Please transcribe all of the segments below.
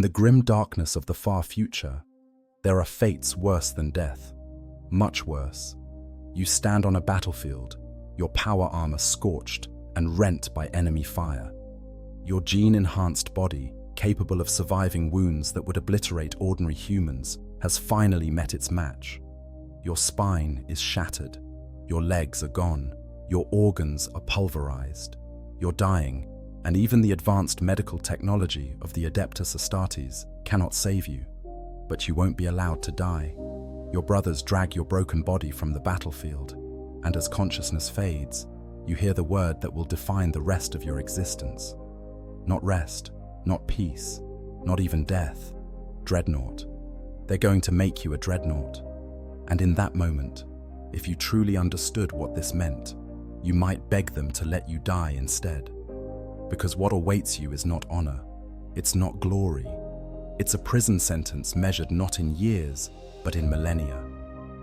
the grim darkness of the far future, there are fates worse than death. Much worse. You stand on a battlefield, your power armor scorched and rent by enemy fire. Your gene-enhanced body, capable of surviving wounds that would obliterate ordinary humans, has finally met its match. Your spine is shattered. Your legs are gone. Your organs are pulverized. You're dying, and even the advanced medical technology of the Adeptus Astartes cannot save you. But you won't be allowed to die. Your brothers drag your broken body from the battlefield, and as consciousness fades, you hear the word that will define the rest of your existence. Not rest, not peace, not even death. Dreadnought. They're going to make you a dreadnought. And in that moment, if you truly understood what this meant, you might beg them to let you die instead. Because what awaits you is not honor, it's not glory. It's a prison sentence measured not in years, but in millennia.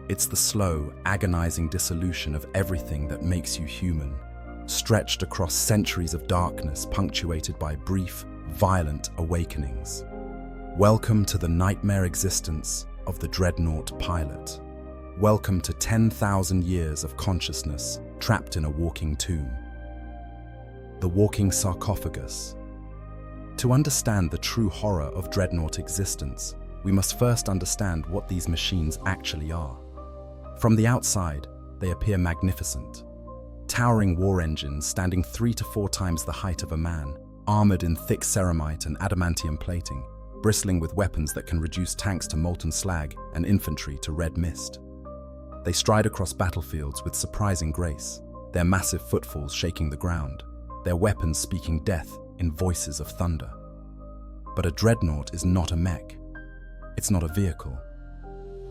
It's the slow, agonizing dissolution of everything that makes you human, stretched across centuries of darkness punctuated by brief, violent awakenings. Welcome to the nightmare existence of the Dreadnought pilot. Welcome to 10,000 years of consciousness trapped in a walking tomb. The walking sarcophagus. To understand the true horror of Dreadnought existence, we must first understand what these machines actually are. From the outside, they appear magnificent. Towering war engines standing 3 to 4 times the height of a man, armored in thick ceramite and adamantium plating, bristling with weapons that can reduce tanks to molten slag and infantry to red mist. They stride across battlefields with surprising grace, their massive footfalls shaking the ground, their weapons speaking death in voices of thunder. But a dreadnought is not a mech. It's not a vehicle.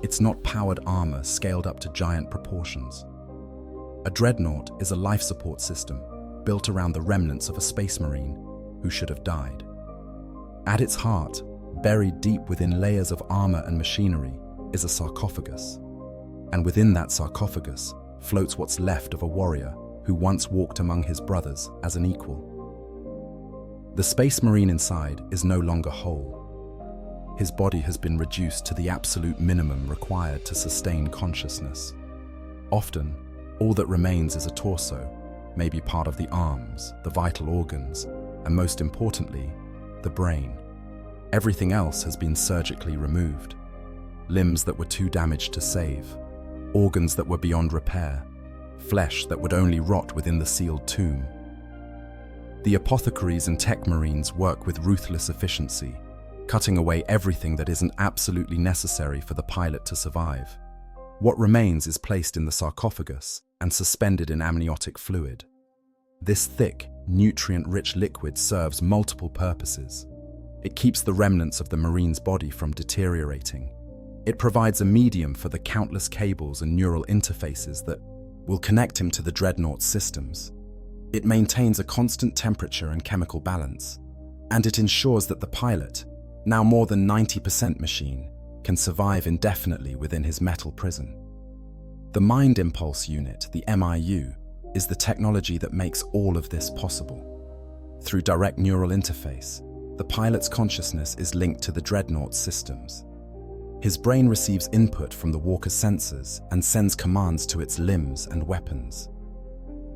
It's not powered armor scaled up to giant proportions. A dreadnought is a life support system built around the remnants of a space marine who should have died. At its heart, buried deep within layers of armor and machinery, is a sarcophagus. And within that sarcophagus floats what's left of a warrior who once walked among his brothers as an equal. The space marine inside is no longer whole. His body has been reduced to the absolute minimum required to sustain consciousness. Often, all that remains is a torso, maybe part of the arms, the vital organs, and most importantly, the brain. Everything else has been surgically removed. Limbs that were too damaged to save, organs that were beyond repair, flesh that would only rot within the sealed tomb. The apothecaries and tech marines work with ruthless efficiency, cutting away everything that isn't absolutely necessary for the pilot to survive. What remains is placed in the sarcophagus and suspended in amniotic fluid. This thick, nutrient-rich liquid serves multiple purposes. It keeps the remnants of the marine's body from deteriorating. It provides a medium for the countless cables and neural interfaces that will connect him to the Dreadnought systems. It maintains a constant temperature and chemical balance, and it ensures that the pilot, now more than 90% machine, can survive indefinitely within his metal prison. The Mind Impulse Unit, the MIU, is the technology that makes all of this possible. Through direct neural interface, the pilot's consciousness is linked to the Dreadnought systems. His brain receives input from the walker's sensors and sends commands to its limbs and weapons.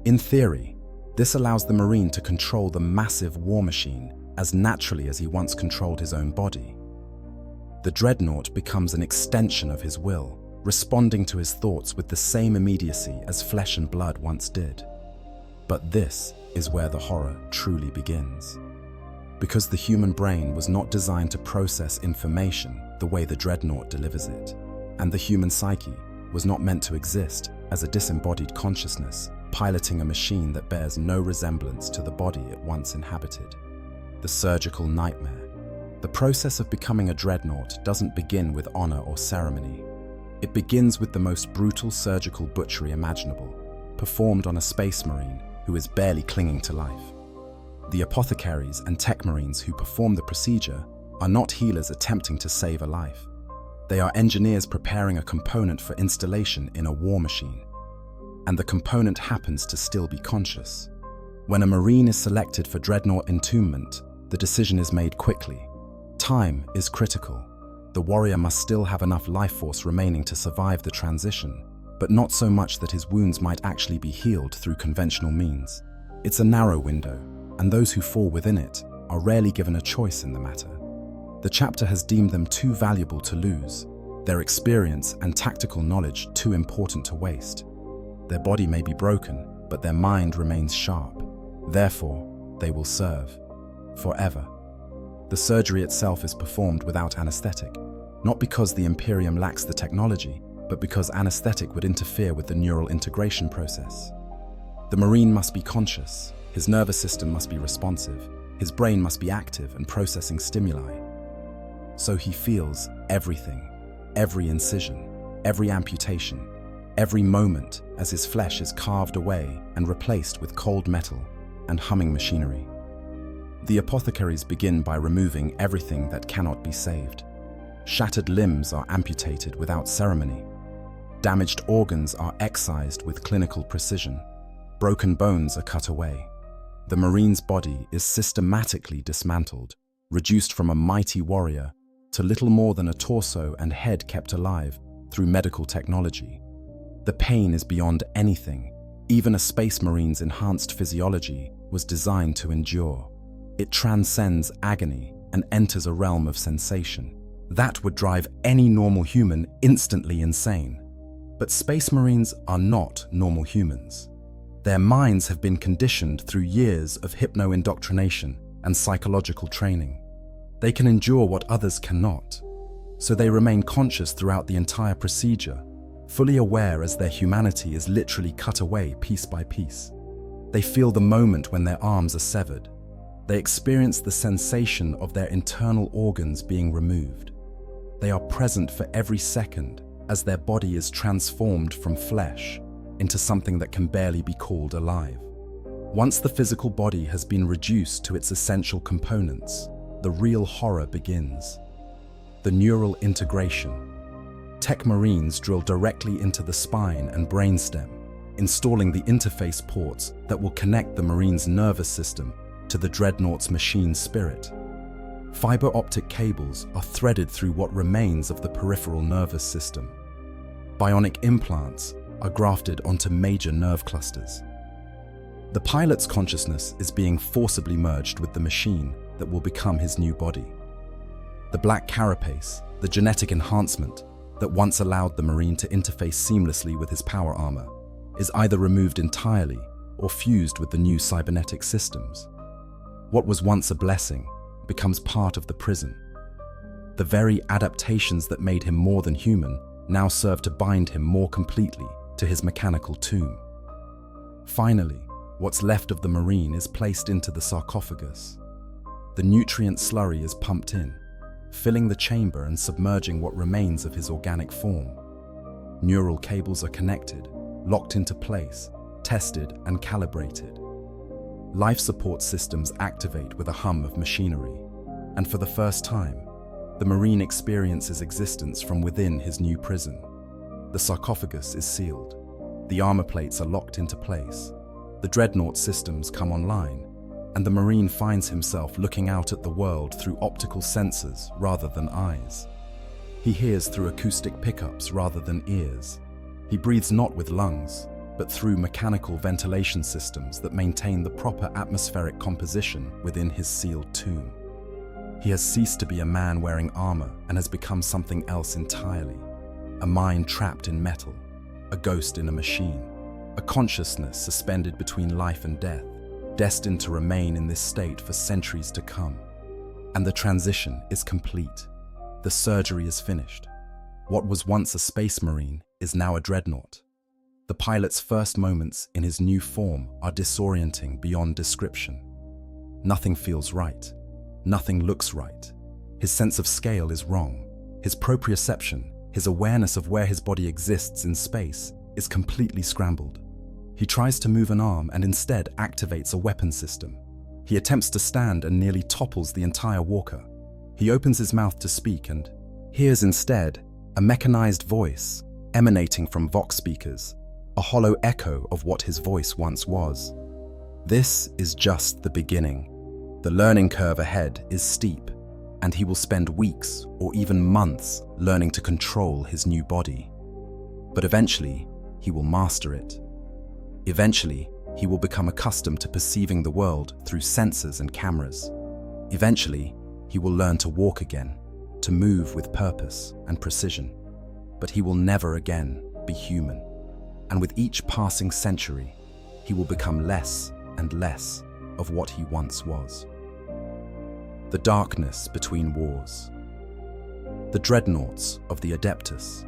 In theory, this allows the Marine to control the massive war machine as naturally as he once controlled his own body. The Dreadnought becomes an extension of his will, responding to his thoughts with the same immediacy as flesh and blood once did. But this is where the horror truly begins. Because the human brain was not designed to process information the way the Dreadnought delivers it, and the human psyche was not meant to exist as a disembodied consciousness, piloting a machine that bears no resemblance to the body it once inhabited. The surgical nightmare. The process of becoming a Dreadnought doesn't begin with honor or ceremony. It begins with the most brutal surgical butchery imaginable, performed on a space marine who is barely clinging to life. The apothecaries and tech marines who perform the procedure are not healers attempting to save a life. They are engineers preparing a component for installation in a war machine. And the component happens to still be conscious. When a marine is selected for Dreadnought entombment, the decision is made quickly. Time is critical. The warrior must still have enough life force remaining to survive the transition, but not so much that his wounds might actually be healed through conventional means. It's a narrow window, and those who fall within it are rarely given a choice in the matter. The chapter has deemed them too valuable to lose, their experience and tactical knowledge too important to waste. Their body may be broken, but their mind remains sharp. Therefore, they will serve forever. The surgery itself is performed without anesthetic, not because the Imperium lacks the technology, but because anesthetic would interfere with the neural integration process. The Marine must be conscious, his nervous system must be responsive, his brain must be active and processing stimuli. So he feels everything, every incision, every amputation, every moment as his flesh is carved away and replaced with cold metal and humming machinery. The apothecaries begin by removing everything that cannot be saved. Shattered limbs are amputated without ceremony. Damaged organs are excised with clinical precision. Broken bones are cut away. The Marine's body is systematically dismantled, reduced from a mighty warrior to little more than a torso and head kept alive through medical technology. The pain is beyond anything. Even a Space Marine's enhanced physiology was designed to endure. It transcends agony and enters a realm of sensation. That would drive any normal human instantly insane. But Space Marines are not normal humans. Their minds have been conditioned through years of hypno-indoctrination and psychological training. They can endure what others cannot, so they remain conscious throughout the entire procedure, fully aware as their humanity is literally cut away piece by piece. They feel the moment when their arms are severed. They experience the sensation of their internal organs being removed. They are present for every second as their body is transformed from flesh into something that can barely be called alive. Once the physical body has been reduced to its essential components, the real horror begins. The neural integration. Tech Marines drill directly into the spine and brainstem, installing the interface ports that will connect the Marine's nervous system to the Dreadnought's machine spirit. Fiber optic cables are threaded through what remains of the peripheral nervous system. Bionic implants are grafted onto major nerve clusters. The pilot's consciousness is being forcibly merged with the machine that will become his new body. The black carapace, the genetic enhancement that once allowed the Marine to interface seamlessly with his power armor, is either removed entirely or fused with the new cybernetic systems. What was once a blessing becomes part of the prison. The very adaptations that made him more than human now serve to bind him more completely to his mechanical tomb. Finally, what's left of the Marine is placed into the sarcophagus. The nutrient slurry is pumped in, filling the chamber and submerging what remains of his organic form. Neural cables are connected, locked into place, tested and calibrated. Life support systems activate with a hum of machinery, and for the first time, the Marine experiences existence from within his new prison. The sarcophagus is sealed. The armor plates are locked into place. The Dreadnought systems come online, and the Marine finds himself looking out at the world through optical sensors rather than eyes. He hears through acoustic pickups rather than ears. He breathes not with lungs, but through mechanical ventilation systems that maintain the proper atmospheric composition within his sealed tomb. He has ceased to be a man wearing armor and has become something else entirely. A mind trapped in metal, a ghost in a machine, a consciousness suspended between life and death, destined to remain in this state for centuries to come. And the transition is complete. The surgery is finished. What was once a Space Marine is now a Dreadnought. The pilot's first moments in his new form are disorienting beyond description. Nothing feels right. Nothing looks right. His sense of scale is wrong. His proprioception, his awareness of where his body exists in space, is completely scrambled. He tries to move an arm and instead activates a weapon system. He attempts to stand and nearly topples the entire walker. He opens his mouth to speak and hears instead a mechanized voice emanating from vox speakers, a hollow echo of what his voice once was. This is just the beginning. The learning curve ahead is steep. and he will spend weeks or even months learning to control his new body. But eventually, he will master it. Eventually, he will become accustomed to perceiving the world through sensors and cameras. Eventually, he will learn to walk again, to move with purpose and precision. But he will never again be human. And with each passing century, he will become less and less of what he once was. The darkness between wars. The dreadnoughts of the Adeptus.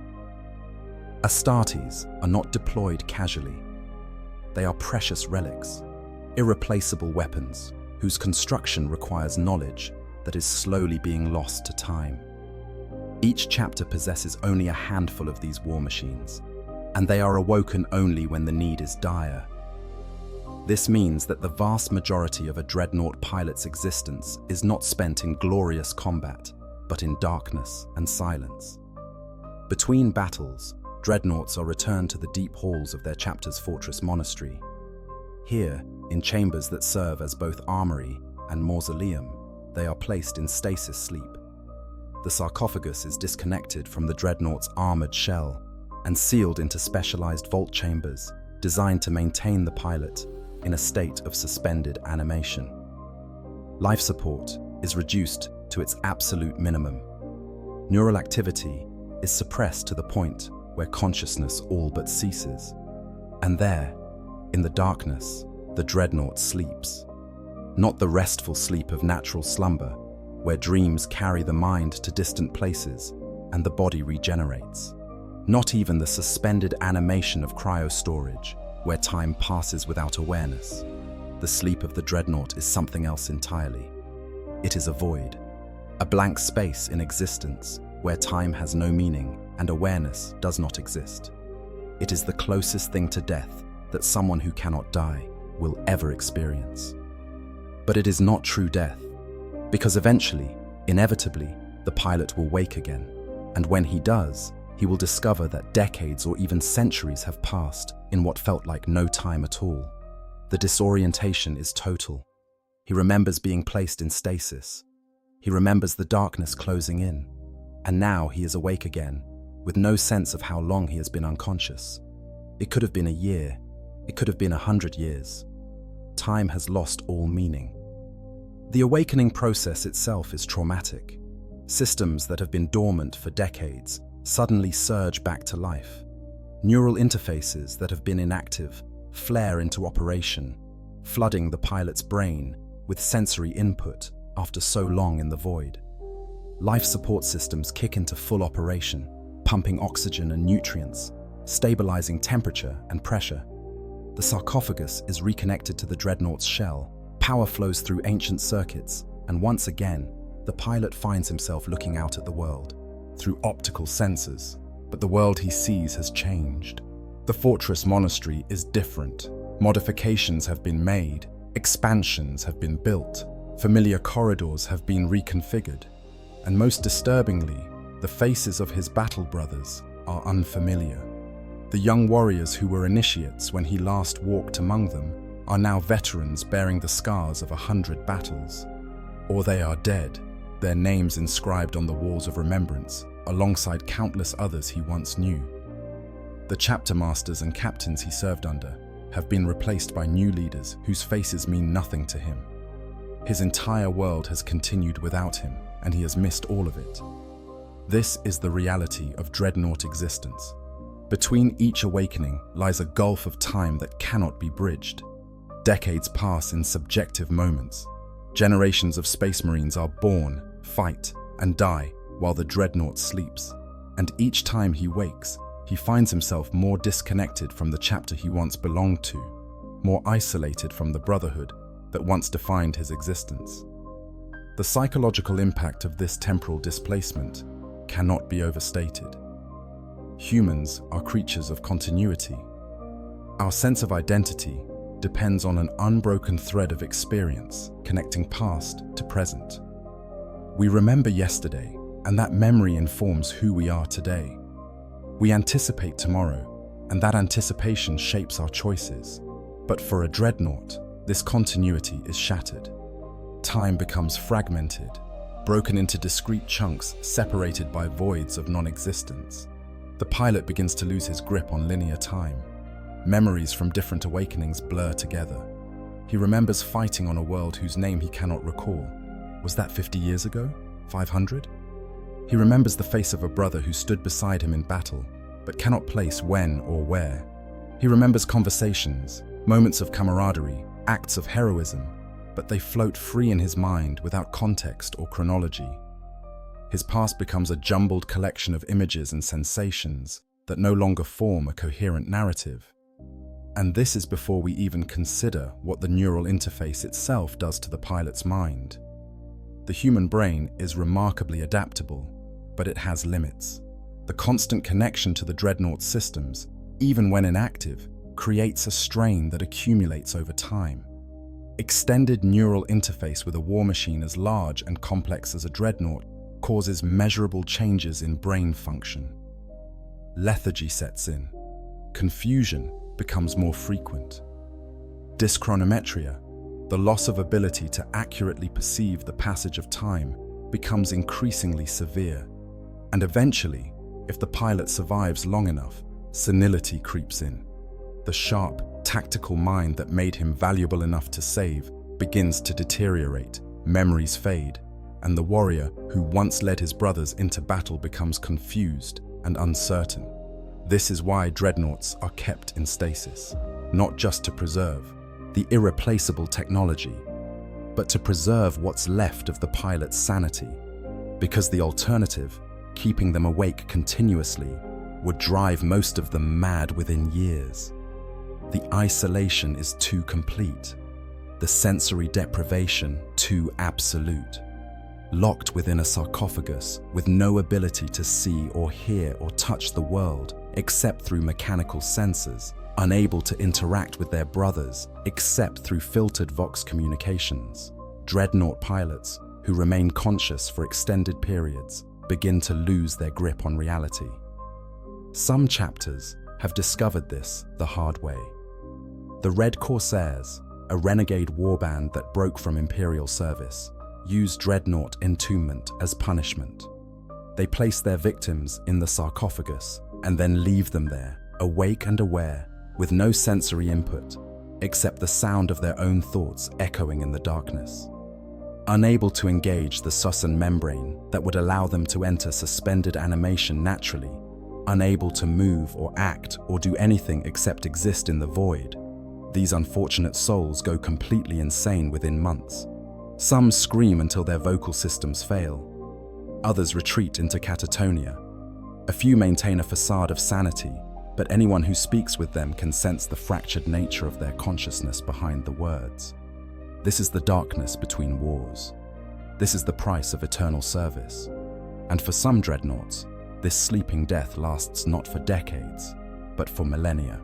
Astartes are not deployed casually. They are precious relics, irreplaceable weapons whose construction requires knowledge that is slowly being lost to time. Each chapter possesses only a handful of these war machines, and they are awoken only when the need is dire. This means that the vast majority of a dreadnought pilot's existence is not spent in glorious combat, but in darkness and silence. Between battles, dreadnoughts are returned to the deep halls of their chapter's fortress monastery. Here, in chambers that serve as both armory and mausoleum, they are placed in stasis sleep. The sarcophagus is disconnected from the dreadnought's armored shell and sealed into specialized vault chambers designed to maintain the pilot in a state of suspended animation. Life support is reduced to its absolute minimum. Neural activity is suppressed to the point where consciousness all but ceases. And there, in the darkness, the dreadnought sleeps. Not the restful sleep of natural slumber, where dreams carry the mind to distant places and the body regenerates. Not even the suspended animation of cryostorage, where time passes without awareness. The sleep of the dreadnought is something else entirely. It is a void, a blank space in existence where time has no meaning and awareness does not exist. It is the closest thing to death that someone who cannot die will ever experience. But it is not true death, because eventually, inevitably, the pilot will wake again, and when he does, he will discover that decades or even centuries have passed in what felt like no time at all. The disorientation is total. He remembers being placed in stasis. He remembers the darkness closing in, and now he is awake again, with no sense of how long he has been unconscious. It could have been a year, it could have been 100 years. Time has lost all meaning. The awakening process itself is traumatic. Systems that have been dormant for decades suddenly surge back to life. Neural interfaces that have been inactive flare into operation, flooding the pilot's brain with sensory input after so long in the void. Life support systems kick into full operation, pumping oxygen and nutrients, stabilizing temperature and pressure. The sarcophagus is reconnected to the dreadnought's shell, power flows through ancient circuits, and once again, the pilot finds himself looking out at the world through optical sensors. But the world he sees has changed. The fortress monastery is different. Modifications have been made, expansions have been built, familiar corridors have been reconfigured, and most disturbingly, the faces of his battle brothers are unfamiliar. The young warriors who were initiates when he last walked among them are now veterans bearing the scars of 100 battles. Or they are dead, their names inscribed on the walls of remembrance, alongside countless others he once knew. The chapter masters and captains he served under have been replaced by new leaders whose faces mean nothing to him. His entire world has continued without him, and he has missed all of it. This is the reality of dreadnought existence. Between each awakening lies a gulf of time that cannot be bridged. Decades pass in subjective moments. Generations of space marines are born, fight, and die while the dreadnought sleeps. And each time he wakes, he finds himself more disconnected from the chapter he once belonged to, more isolated from the brotherhood that once defined his existence. The psychological impact of this temporal displacement cannot be overstated. Humans are creatures of continuity. Our sense of identity depends on an unbroken thread of experience connecting past to present. We remember yesterday, and that memory informs who we are today. We anticipate tomorrow, and that anticipation shapes our choices. But for a dreadnought, this continuity is shattered. Time becomes fragmented, broken into discrete chunks separated by voids of non-existence. The pilot begins to lose his grip on linear time. Memories from different awakenings blur together. He remembers fighting on a world whose name he cannot recall. Was that 50 years ago? 500? He remembers the face of a brother who stood beside him in battle, but cannot place when or where. He remembers conversations, moments of camaraderie, acts of heroism, but they float free in his mind without context or chronology. His past becomes a jumbled collection of images and sensations that no longer form a coherent narrative. And this is before we even consider what the neural interface itself does to the pilot's mind. The human brain is remarkably adaptable, but it has limits. The constant connection to the Dreadnought systems, even when inactive, creates a strain that accumulates over time. Extended neural interface with a war machine as large and complex as a Dreadnought causes measurable changes in brain function. Lethargy sets in. Confusion becomes more frequent. Dyschronometria, the loss of ability to accurately perceive the passage of time, becomes increasingly severe. And eventually, if the pilot survives long enough, senility creeps in. The sharp, tactical mind that made him valuable enough to save begins to deteriorate, memories fade, and the warrior who once led his brothers into battle becomes confused and uncertain. This is why dreadnoughts are kept in stasis, not just to preserve the irreplaceable technology, but to preserve what's left of the pilot's sanity, because the alternative, keeping them awake continuously, would drive most of them mad within years. The isolation is too complete, the sensory deprivation too absolute. Locked within a sarcophagus with no ability to see or hear or touch the world except through mechanical sensors, unable to interact with their brothers except through filtered Vox communications, Dreadnought pilots who remain conscious for extended periods begin to lose their grip on reality. Some chapters have discovered this the hard way. The Red Corsairs, a renegade warband that broke from Imperial service, used Dreadnought entombment as punishment. They place their victims in the sarcophagus and then leave them there, awake and aware, with no sensory input, except the sound of their own thoughts echoing in the darkness. Unable to engage the Susan membrane that would allow them to enter suspended animation naturally, unable to move or act or do anything except exist in the void, these unfortunate souls go completely insane within months. Some scream until their vocal systems fail. Others retreat into catatonia. A few maintain a facade of sanity, but anyone who speaks with them can sense the fractured nature of their consciousness behind the words. This is the darkness between wars. This is the price of eternal service. And for some dreadnoughts, this sleeping death lasts not for decades, but for millennia.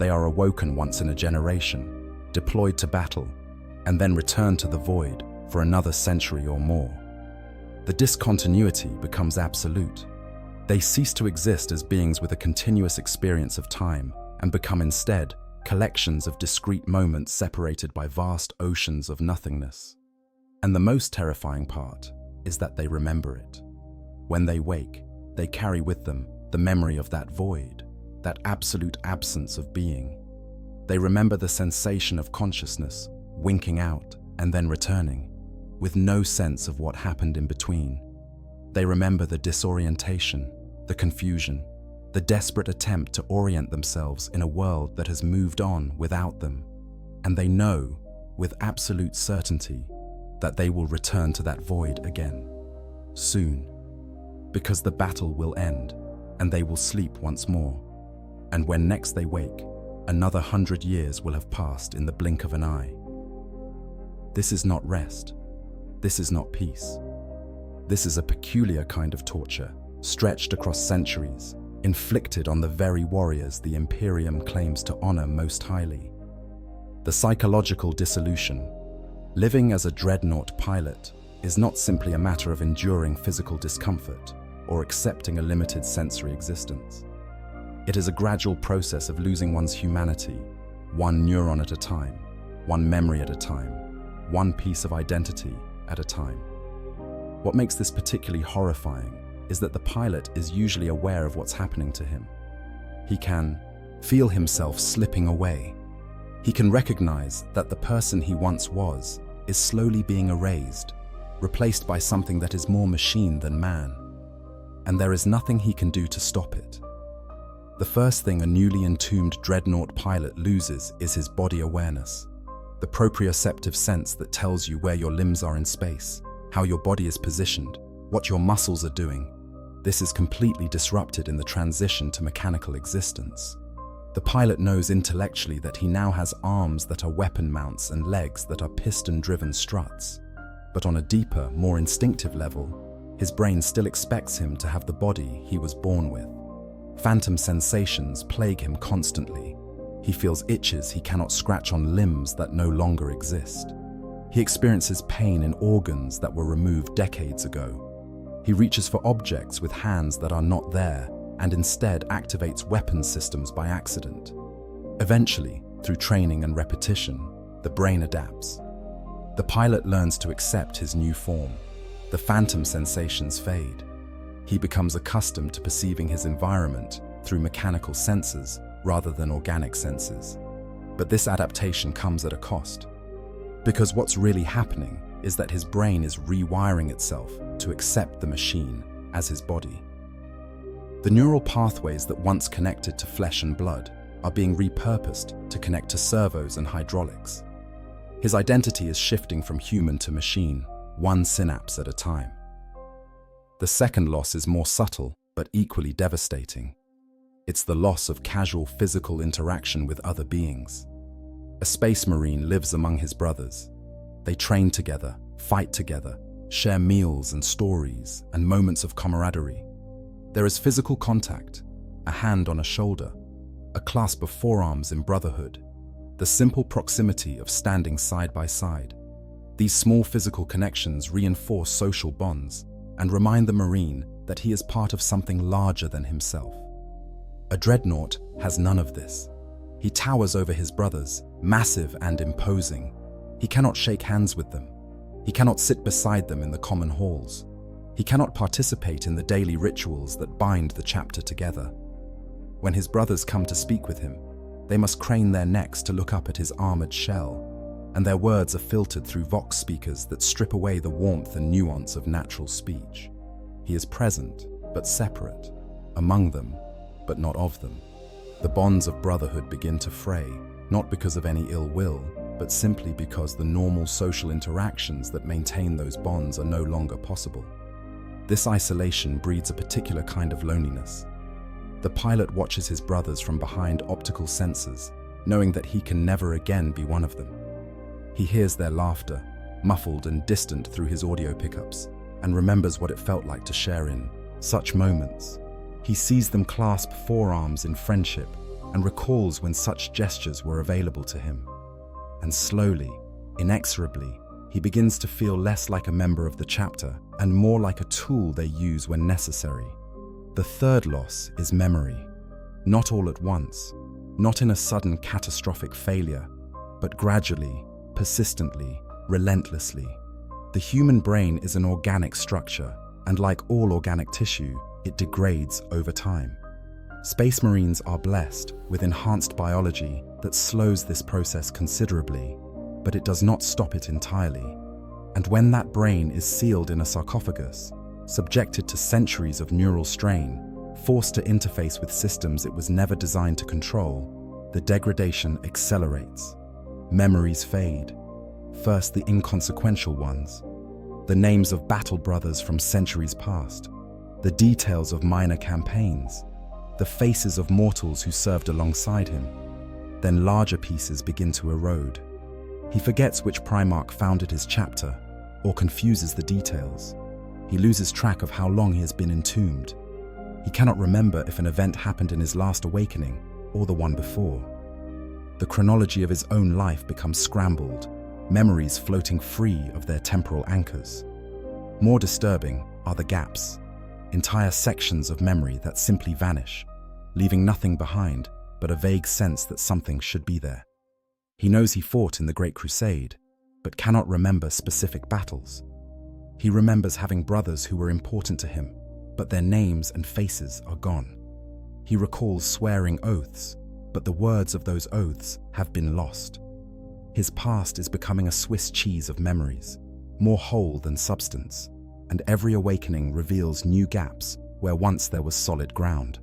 They are awoken once in a generation, deployed to battle, and then return to the void for another century or more. The discontinuity becomes absolute. They cease to exist as beings with a continuous experience of time and become instead collections of discrete moments separated by vast oceans of nothingness. And the most terrifying part is that they remember it. When they wake, they carry with them the memory of that void, that absolute absence of being. They remember the sensation of consciousness, winking out and then returning, with no sense of what happened in between. They remember the disorientation, the confusion, the desperate attempt to orient themselves in a world that has moved on without them. And they know, with absolute certainty, that they will return to that void again, soon, because the battle will end and they will sleep once more. And when next they wake, another 100 years will have passed in the blink of an eye. This is not rest. This is not peace. This is a peculiar kind of torture, stretched across centuries, inflicted on the very warriors the Imperium claims to honor most highly. The psychological dissolution. Living as a dreadnought pilot is not simply a matter of enduring physical discomfort or accepting a limited sensory existence. It is a gradual process of losing one's humanity, one neuron at a time, one memory at a time, one piece of identity at a time. What makes this particularly horrifying is that the pilot is usually aware of what's happening to him. He can feel himself slipping away. He can recognize that the person he once was is slowly being erased, replaced by something that is more machine than man. And there is nothing he can do to stop it. The first thing a newly entombed Dreadnought pilot loses is his body awareness, the proprioceptive sense that tells you where your limbs are in space, how your body is positioned, what your muscles are doing. This is completely disrupted in the transition to mechanical existence. The pilot knows intellectually that he now has arms that are weapon mounts and legs that are piston-driven struts. But on a deeper, more instinctive level, his brain still expects him to have the body he was born with. Phantom sensations plague him constantly. He feels itches he cannot scratch on limbs that no longer exist. He experiences pain in organs that were removed decades ago. He reaches for objects with hands that are not there and instead activates weapon systems by accident. Eventually, through training and repetition, the brain adapts. The pilot learns to accept his new form. The phantom sensations fade. He becomes accustomed to perceiving his environment through mechanical senses rather than organic senses. But this adaptation comes at a cost. Because what's really happening is that his brain is rewiring itself to accept the machine as his body. The neural pathways that once connected to flesh and blood are being repurposed to connect to servos and hydraulics. His identity is shifting from human to machine, one synapse at a time. The second loss is more subtle, but equally devastating. It's the loss of casual physical interaction with other beings. A space marine lives among his brothers. They train together, fight together, share meals and stories and moments of camaraderie. There is physical contact, a hand on a shoulder, a clasp of forearms in brotherhood, the simple proximity of standing side by side. These small physical connections reinforce social bonds and remind the Marine that he is part of something larger than himself. A Dreadnought has none of this. He towers over his brothers, massive and imposing. He cannot shake hands with them. He cannot sit beside them in the common halls. He cannot participate in the daily rituals that bind the chapter together. When his brothers come to speak with him, they must crane their necks to look up at his armored shell, and their words are filtered through vox speakers that strip away the warmth and nuance of natural speech. He is present, but separate, among them, but not of them. The bonds of brotherhood begin to fray, not because of any ill will, but simply because the normal social interactions that maintain those bonds are no longer possible. This isolation breeds a particular kind of loneliness. The pilot watches his brothers from behind optical sensors, knowing that he can never again be one of them. He hears their laughter, muffled and distant through his audio pickups, and remembers what it felt like to share in such moments. He sees them clasp forearms in friendship and recalls when such gestures were available to him. And slowly, inexorably, he begins to feel less like a member of the chapter and more like a tool they use when necessary. The third loss is memory. Not all at once, not in a sudden catastrophic failure, but gradually, persistently, relentlessly. The human brain is an organic structure, and like all organic tissue, it degrades over time. Space Marines are blessed with enhanced biology that slows this process considerably, but it does not stop it entirely. And when that brain is sealed in a sarcophagus, subjected to centuries of neural strain, forced to interface with systems it was never designed to control, the degradation accelerates. Memories fade. First, the inconsequential ones. The names of battle brothers from centuries past. The details of minor campaigns. The faces of mortals who served alongside him. Then larger pieces begin to erode. He forgets which Primarch founded his chapter, or confuses the details. He loses track of how long he has been entombed. He cannot remember if an event happened in his last awakening or the one before. The chronology of his own life becomes scrambled, memories floating free of their temporal anchors. More disturbing are the gaps, entire sections of memory that simply vanish, leaving nothing behind but a vague sense that something should be there. He knows he fought in the Great Crusade, but cannot remember specific battles. He remembers having brothers who were important to him, but their names and faces are gone. He recalls swearing oaths, but the words of those oaths have been lost. His past is becoming a Swiss cheese of memories, more whole than substance, and every awakening reveals new gaps where once there was solid ground.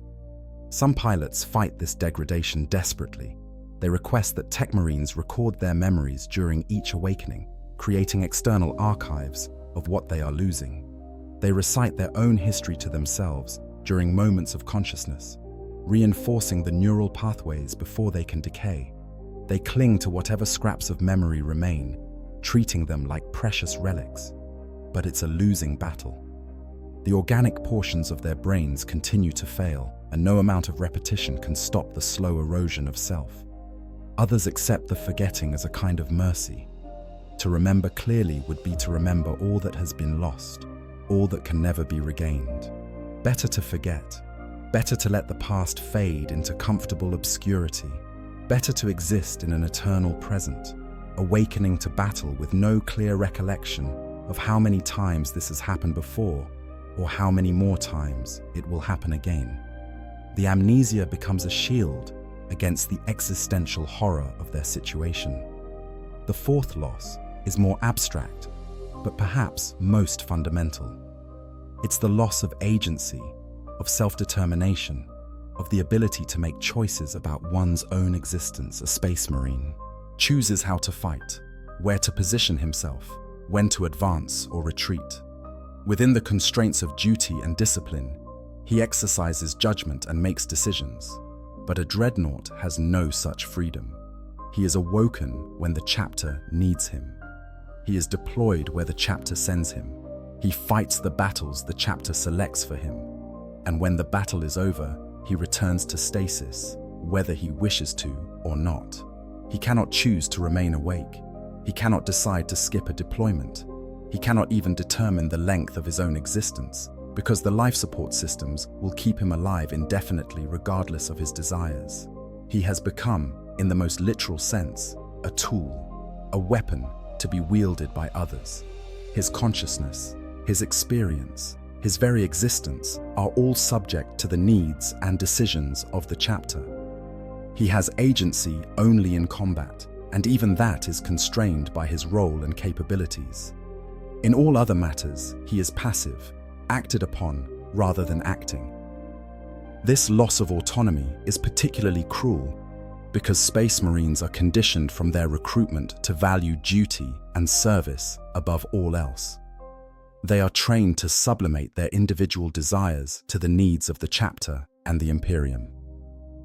Some pilots fight this degradation desperately. They request that tech marines record their memories during each awakening, creating external archives of what they are losing. They recite their own history to themselves during moments of consciousness, reinforcing the neural pathways before they can decay. They cling to whatever scraps of memory remain, treating them like precious relics. But it's a losing battle. The organic portions of their brains continue to fail, and no amount of repetition can stop the slow erosion of self. Others accept the forgetting as a kind of mercy. To remember clearly would be to remember all that has been lost, all that can never be regained. Better to forget. Better to let the past fade into comfortable obscurity. Better to exist in an eternal present, awakening to battle with no clear recollection of how many times this has happened before, or how many more times it will happen again. The amnesia becomes a shield against the existential horror of their situation. The fourth loss is more abstract, but perhaps most fundamental. It's the loss of agency, of self-determination, of the ability to make choices about one's own existence. A space marine chooses how to fight, where to position himself, when to advance or retreat. Within the constraints of duty and discipline, he exercises judgment and makes decisions. But a dreadnought has no such freedom. He is awoken when the chapter needs him. He is deployed where the chapter sends him. He fights the battles the chapter selects for him. And when the battle is over, he returns to stasis, whether he wishes to or not. He cannot choose to remain awake. He cannot decide to skip a deployment. He cannot even determine the length of his own existence, because the life support systems will keep him alive indefinitely regardless of his desires. He has become, in the most literal sense, a tool, a weapon to be wielded by others. His consciousness, his experience, his very existence are all subject to the needs and decisions of the chapter. He has agency only in combat, and even that is constrained by his role and capabilities. In all other matters, he is passive, acted upon rather than acting. This loss of autonomy is particularly cruel because Space Marines are conditioned from their recruitment to value duty and service above all else. They are trained to sublimate their individual desires to the needs of the chapter and the Imperium.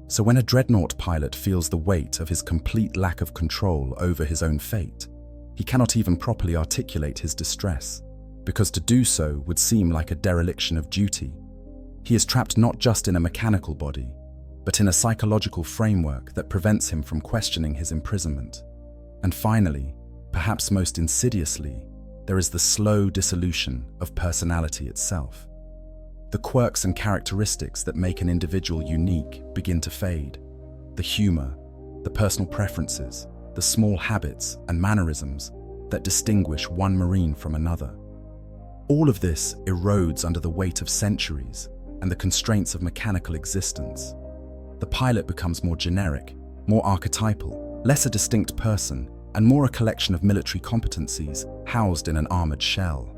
So when a Dreadnought pilot feels the weight of his complete lack of control over his own fate, he cannot even properly articulate his distress, because to do so would seem like a dereliction of duty. He is trapped not just in a mechanical body, but in a psychological framework that prevents him from questioning his imprisonment. And finally, perhaps most insidiously, there is the slow dissolution of personality itself. The quirks and characteristics that make an individual unique begin to fade. The humor, the personal preferences, the small habits and mannerisms that distinguish one Marine from another. All of this erodes under the weight of centuries and the constraints of mechanical existence. The pilot becomes more generic, more archetypal, less a distinct person, and more a collection of military competencies housed in an armored shell.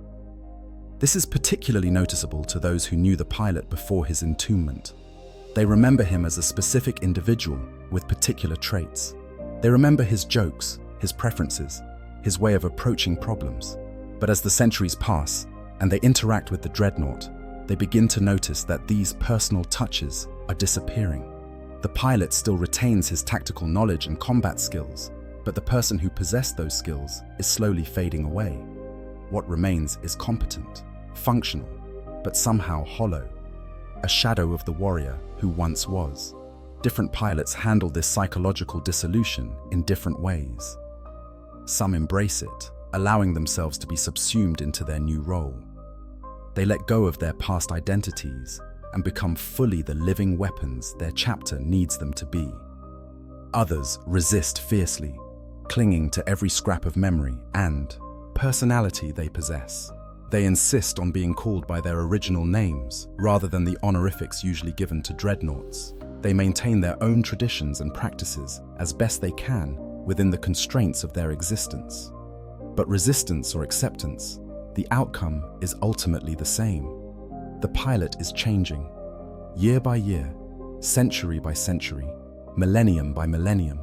This is particularly noticeable to those who knew the pilot before his entombment. They remember him as a specific individual with particular traits. They remember his jokes, his preferences, his way of approaching problems. But as the centuries pass and they interact with the Dreadnought, they begin to notice that these personal touches are disappearing. The pilot still retains his tactical knowledge and combat skills, but the person who possessed those skills is slowly fading away. What remains is competent, functional, but somehow hollow, a shadow of the warrior who once was. Different pilots handle this psychological dissolution in different ways. Some embrace it, allowing themselves to be subsumed into their new role. They let go of their past identities and become fully the living weapons their chapter needs them to be. Others resist fiercely, clinging to every scrap of memory and personality they possess. They insist on being called by their original names, rather than the honorifics usually given to dreadnoughts. They maintain their own traditions and practices as best they can within the constraints of their existence. But resistance or acceptance, the outcome is ultimately the same. The pilot is changing, year by year, century by century, millennium by millennium.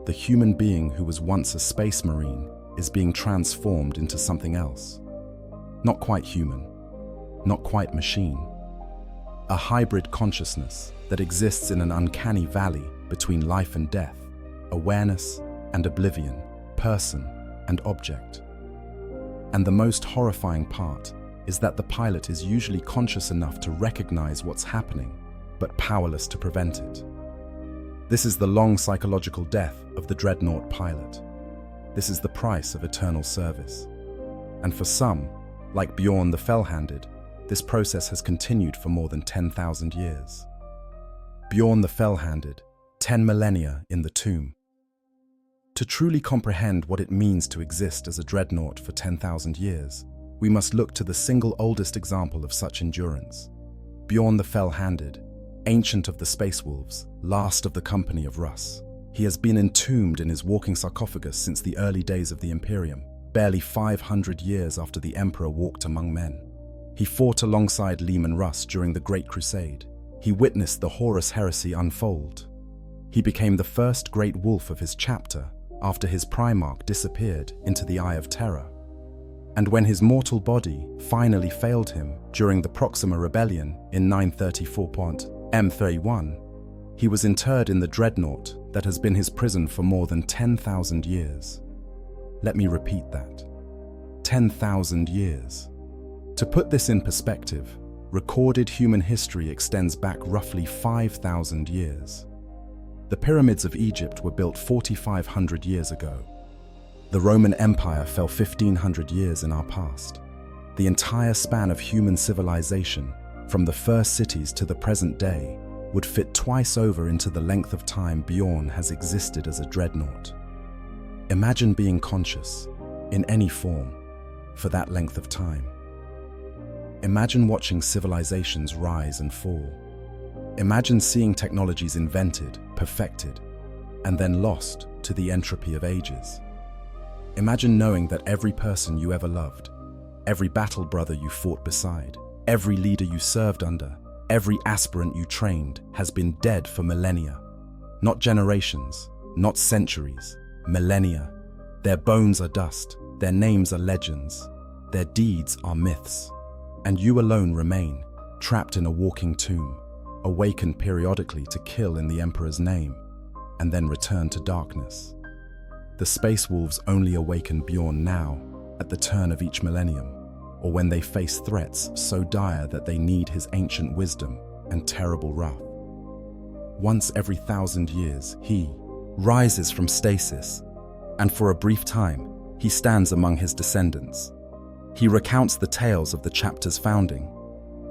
The human being who was once a space marine is being transformed into something else. Not quite human, not quite machine. A hybrid consciousness that exists in an uncanny valley between life and death, awareness and oblivion, person and object. And the most horrifying part is that the pilot is usually conscious enough to recognize what's happening, but powerless to prevent it. This is the long psychological death of the Dreadnought pilot. This is the price of eternal service. And for some, like Bjorn the Fell-Handed, this process has continued for more than 10,000 years. Bjorn the Fell-Handed, 10 millennia in the tomb. To truly comprehend what it means to exist as a dreadnought for 10,000 years, we must look to the single oldest example of such endurance. Bjorn the Fell-Handed, ancient of the Space Wolves, last of the company of Russ. He has been entombed in his walking sarcophagus since the early days of the Imperium, barely 500 years after the Emperor walked among men. He fought alongside Leman Russ during the Great Crusade. He witnessed the Horus heresy unfold. He became the first great wolf of his chapter after his Primarch disappeared into the Eye of Terror. And when his mortal body finally failed him during the Proxima Rebellion in 934.M31, he was interred in the Dreadnought that has been his prison for more than 10,000 years. Let me repeat that. 10,000 years. To put this in perspective, recorded human history extends back roughly 5,000 years. The pyramids of Egypt were built 4,500 years ago. The Roman Empire fell 1,500 years in our past. The entire span of human civilization, from the first cities to the present day, would fit twice over into the length of time Bjorn has existed as a dreadnought. Imagine being conscious, in any form, for that length of time. Imagine watching civilizations rise and fall. Imagine seeing technologies invented, perfected, and then lost to the entropy of ages. Imagine knowing that every person you ever loved, every battle brother you fought beside, every leader you served under, every aspirant you trained has been dead for millennia. Not generations, not centuries, millennia. Their bones are dust, their names are legends, their deeds are myths. And you alone remain, trapped in a walking tomb, awakened periodically to kill in the Emperor's name, and then return to darkness. The Space Wolves only awaken Bjorn now, at the turn of each millennium, or when they face threats so dire that they need his ancient wisdom and terrible wrath. Once every 1,000 years, he rises from stasis, and for a brief time, he stands among his descendants. He recounts the tales of the chapter's founding.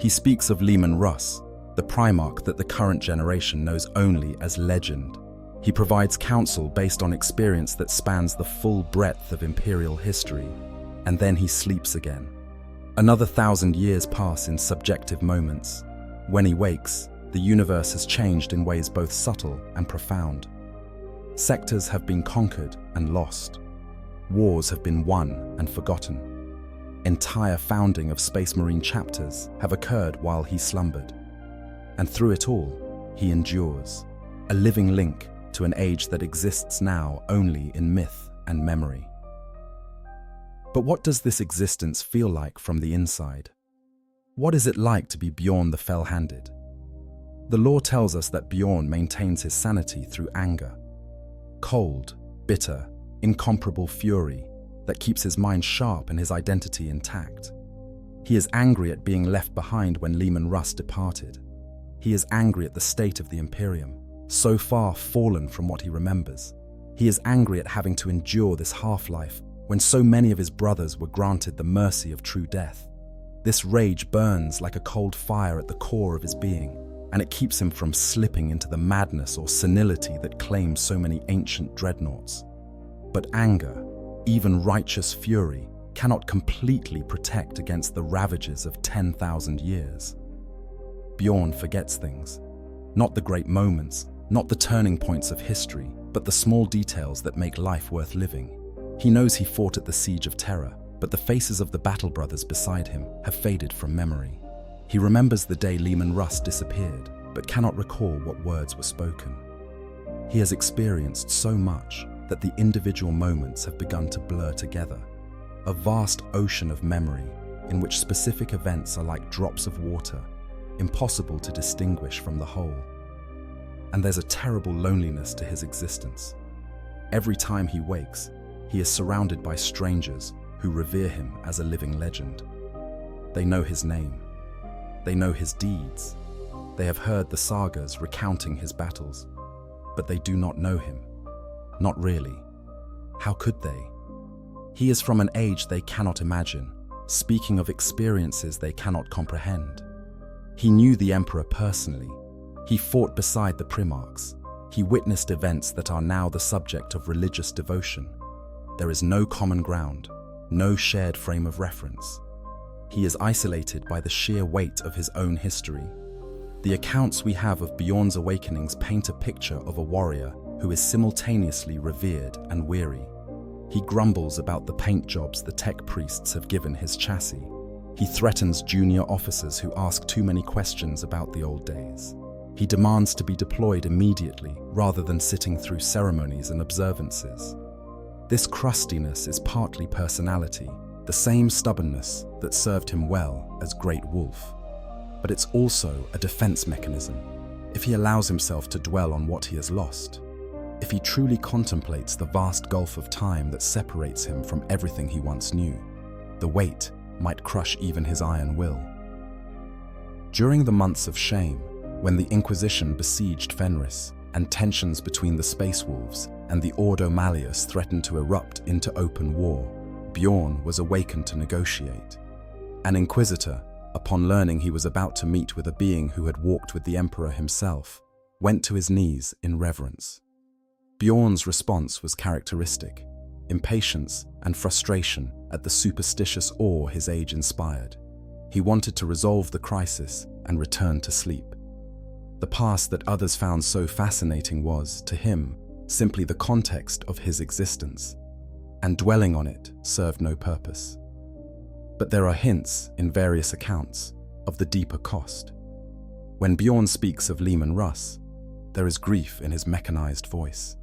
He speaks of Leman Russ, the Primarch that the current generation knows only as legend. He provides counsel based on experience that spans the full breadth of Imperial history, and then he sleeps again. Another 1,000 years pass in subjective moments. When he wakes, the universe has changed in ways both subtle and profound. Sectors have been conquered and lost. Wars have been won and forgotten. Entire founding of Space Marine chapters have occurred while he slumbered. And through it all, he endures, a living link to an age that exists now only in myth and memory. But what does this existence feel like from the inside? What is it like to be Bjorn the Fell-Handed? The lore tells us that Bjorn maintains his sanity through anger. Cold, bitter, incomparable fury that keeps his mind sharp and his identity intact. He is angry at being left behind when Leman Russ departed. He is angry at the state of the Imperium, so far fallen from what he remembers. He is angry at having to endure this half-life when so many of his brothers were granted the mercy of true death. This rage burns like a cold fire at the core of his being, and it keeps him from slipping into the madness or senility that claims so many ancient dreadnoughts. But anger, even righteous fury, cannot completely protect against the ravages of 10,000 years. Bjorn forgets things. Not the great moments, not the turning points of history, but the small details that make life worth living. He knows he fought at the Siege of Terror, but the faces of the battle brothers beside him have faded from memory. He remembers the day Leman Russ disappeared, but cannot recall what words were spoken. He has experienced so much that the individual moments have begun to blur together. A vast ocean of memory in which specific events are like drops of water, impossible to distinguish from the whole. And there's a terrible loneliness to his existence. Every time he wakes, he is surrounded by strangers who revere him as a living legend. They know his name. They know his deeds. They have heard the sagas recounting his battles, but they do not know him. Not really. How could they? He is from an age they cannot imagine, speaking of experiences they cannot comprehend. He knew the Emperor personally. He fought beside the Primarchs. He witnessed events that are now the subject of religious devotion. There is no common ground, no shared frame of reference. He is isolated by the sheer weight of his own history. The accounts we have of Bjorn's awakenings paint a picture of a warrior who is simultaneously revered and weary. He grumbles about the paint jobs the tech priests have given his chassis. He threatens junior officers who ask too many questions about the old days. He demands to be deployed immediately rather than sitting through ceremonies and observances. This crustiness is partly personality, the same stubbornness that served him well as Great Wolf. But it's also a defense mechanism. If he allows himself to dwell on what he has lost, if he truly contemplates the vast gulf of time that separates him from everything he once knew, the weight might crush even his iron will. During the months of shame, when the Inquisition besieged Fenris and tensions between the Space Wolves and the Ordo Malleus threatened to erupt into open war, Bjorn was awakened to negotiate. An Inquisitor, upon learning he was about to meet with a being who had walked with the Emperor himself, went to his knees in reverence. Bjorn's response was characteristic: impatience and frustration at the superstitious awe his age inspired. He wanted to resolve the crisis and return to sleep. The past that others found so fascinating was, to him, simply the context of his existence, and dwelling on it served no purpose. But there are hints in various accounts of the deeper cost. When Bjorn speaks of Leman Russ, there is grief in his mechanized voice.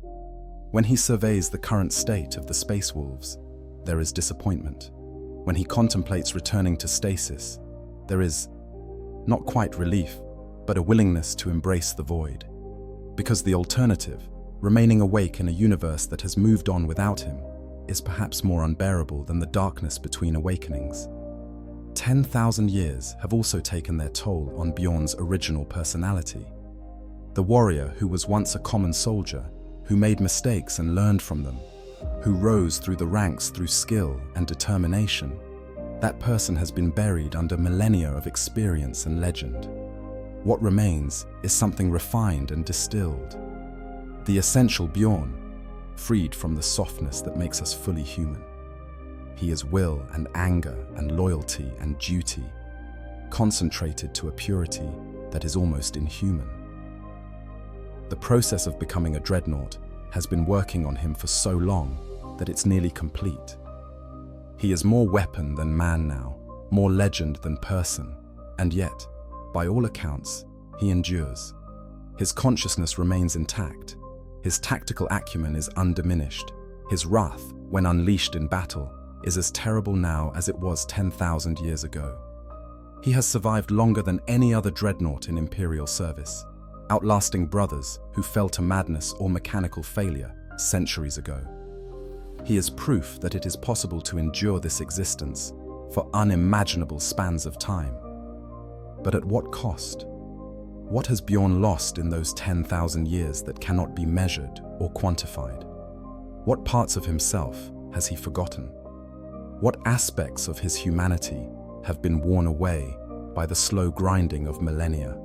When he surveys the current state of the Space Wolves, there is disappointment. When he contemplates returning to stasis, there is not quite relief, but a willingness to embrace the void. Because the alternative, remaining awake in a universe that has moved on without him, is perhaps more unbearable than the darkness between awakenings. 10,000 years have also taken their toll on Bjorn's original personality. The warrior who was once a common soldier, who made mistakes and learned from them, who rose through the ranks through skill and determination, that person has been buried under millennia of experience and legend. What remains is something refined and distilled. The essential Bjorn, freed from the softness that makes us fully human. He is will and anger and loyalty and duty, concentrated to a purity that is almost inhuman. The process of becoming a Dreadnought has been working on him for so long that it's nearly complete. He is more weapon than man now, more legend than person, and yet, by all accounts, he endures. His consciousness remains intact. His tactical acumen is undiminished. His wrath, when unleashed in battle, is as terrible now as it was 10,000 years ago. He has survived longer than any other Dreadnought in Imperial service, outlasting brothers who fell to madness or mechanical failure centuries ago. He is proof that it is possible to endure this existence for unimaginable spans of time. But at what cost? What has Bjorn lost in those 10,000 years that cannot be measured or quantified? What parts of himself has he forgotten? What aspects of his humanity have been worn away by the slow grinding of millennia?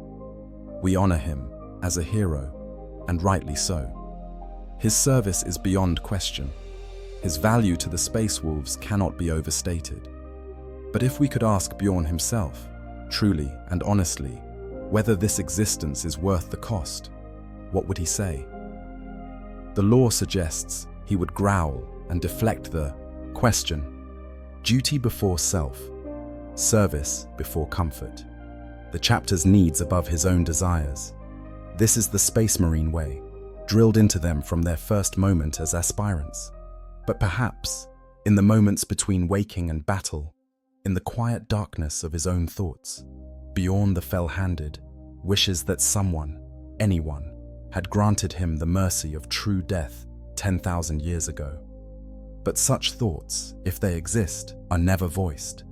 We honor him as a hero, and rightly so. His service is beyond question. His value to the Space Wolves cannot be overstated. But if we could ask Bjorn himself, truly and honestly, whether this existence is worth the cost, what would he say? The lore suggests he would growl and deflect the question: duty before self, service before comfort, the chapter's needs above his own desires. This is the Space Marine way, drilled into them from their first moment as aspirants. But perhaps, in the moments between waking and battle, in the quiet darkness of his own thoughts, Bjorn the Fell-Handed wishes that someone, anyone, had granted him the mercy of true death 10,000 years ago. But such thoughts, if they exist, are never voiced,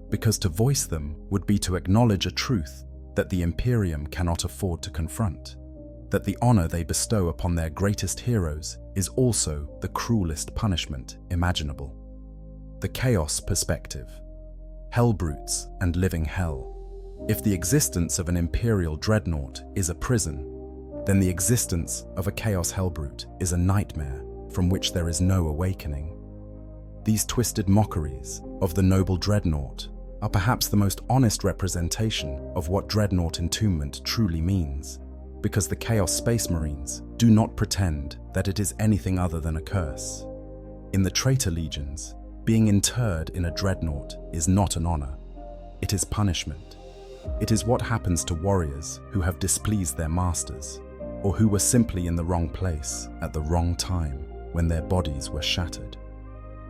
because to voice them would be to acknowledge a truth that the Imperium cannot afford to confront, that the honor they bestow upon their greatest heroes is also the cruelest punishment imaginable. The Chaos Perspective. Hellbrutes and living hell. If the existence of an Imperial Dreadnought is a prison, then the existence of a Chaos Hellbrute is a nightmare from which there is no awakening. These twisted mockeries of the noble Dreadnought are perhaps the most honest representation of what Dreadnought entombment truly means, because the Chaos Space Marines do not pretend that it is anything other than a curse. In the Traitor Legions, being interred in a Dreadnought is not an honor. It is punishment. It is what happens to warriors who have displeased their masters, or who were simply in the wrong place at the wrong time when their bodies were shattered.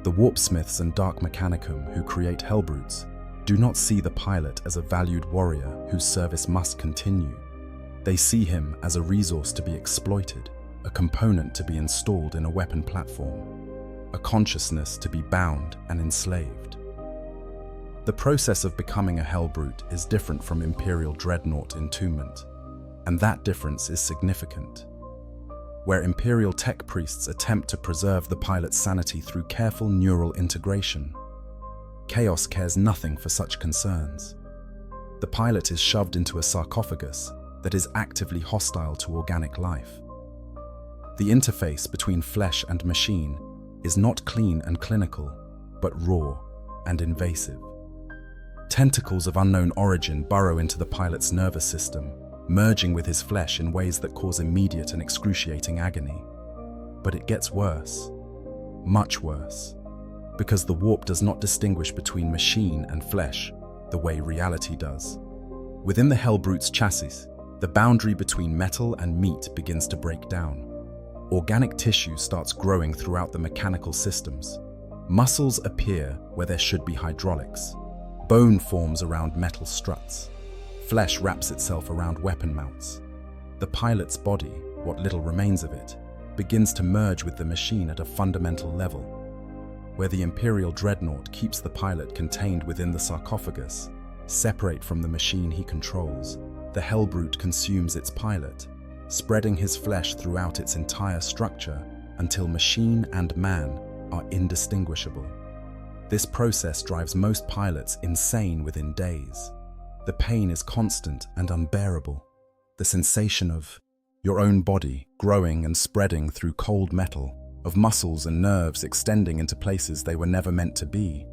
The Warpsmiths and Dark Mechanicum who create Hellbrutes do not see the pilot as a valued warrior whose service must continue. They see him as a resource to be exploited, a component to be installed in a weapon platform, a consciousness to be bound and enslaved. The process of becoming a Hellbrute is different from Imperial Dreadnought entombment, and that difference is significant. Where Imperial tech priests attempt to preserve the pilot's sanity through careful neural integration, Chaos cares nothing for such concerns. The pilot is shoved into a sarcophagus that is actively hostile to organic life. The interface between flesh and machine is not clean and clinical, but raw and invasive. Tentacles of unknown origin burrow into the pilot's nervous system, merging with his flesh in ways that cause immediate and excruciating agony. But it gets worse, much worse, because the warp does not distinguish between machine and flesh the way reality does. Within the Hellbrute's chassis, the boundary between metal and meat begins to break down. Organic tissue starts growing throughout the mechanical systems. Muscles appear where there should be hydraulics. Bone forms around metal struts. Flesh wraps itself around weapon mounts. The pilot's body, what little remains of it, begins to merge with the machine at a fundamental level. Where the Imperial Dreadnought keeps the pilot contained within the sarcophagus, separate from the machine he controls, the Hellbrute consumes its pilot, spreading his flesh throughout its entire structure until machine and man are indistinguishable. This process drives most pilots insane within days. The pain is constant and unbearable. The sensation of your own body growing and spreading through cold metal, of muscles and nerves extending into places they were never meant to be,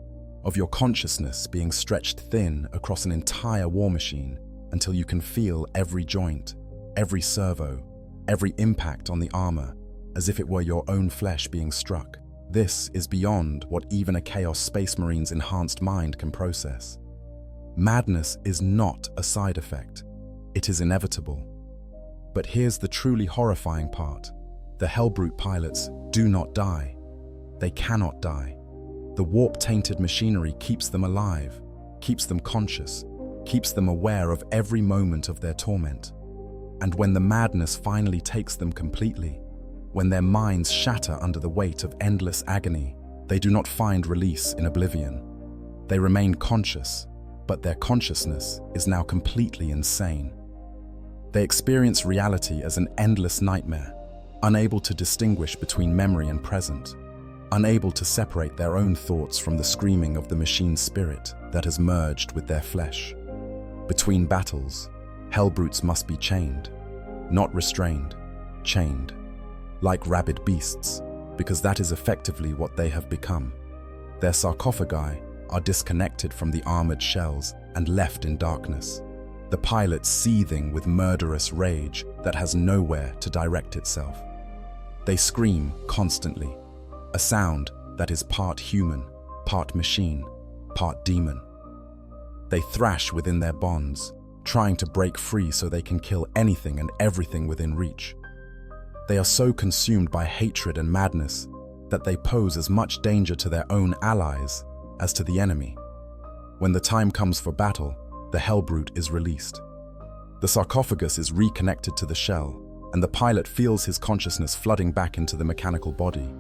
of your consciousness being stretched thin across an entire war machine until you can feel every joint, every servo, every impact on the armor, as if it were your own flesh being struck. This is beyond what even a Chaos Space Marine's enhanced mind can process. Madness is not a side effect. It is inevitable. But here's the truly horrifying part. The Hellbrute pilots do not die. They cannot die. The warp-tainted machinery keeps them alive, keeps them conscious, keeps them aware of every moment of their torment. And when the madness finally takes them completely, when their minds shatter under the weight of endless agony, they do not find release in oblivion. They remain conscious, but their consciousness is now completely insane. They experience reality as an endless nightmare, unable to distinguish between memory and present, unable to separate their own thoughts from the screaming of the machine's spirit that has merged with their flesh. Between battles, Hellbrutes must be chained, not restrained, chained, like rabid beasts, because that is effectively what they have become. Their sarcophagi are disconnected from the armored shells and left in darkness, the pilot seething with murderous rage that has nowhere to direct itself. They scream constantly, a sound that is part human, part machine, part demon. They thrash within their bonds, trying to break free so they can kill anything and everything within reach. They are so consumed by hatred and madness that they pose as much danger to their own allies as to the enemy. When the time comes for battle, the Hellbrute is released. The sarcophagus is reconnected to the shell, and the pilot feels his consciousness flooding back into the mechanical body.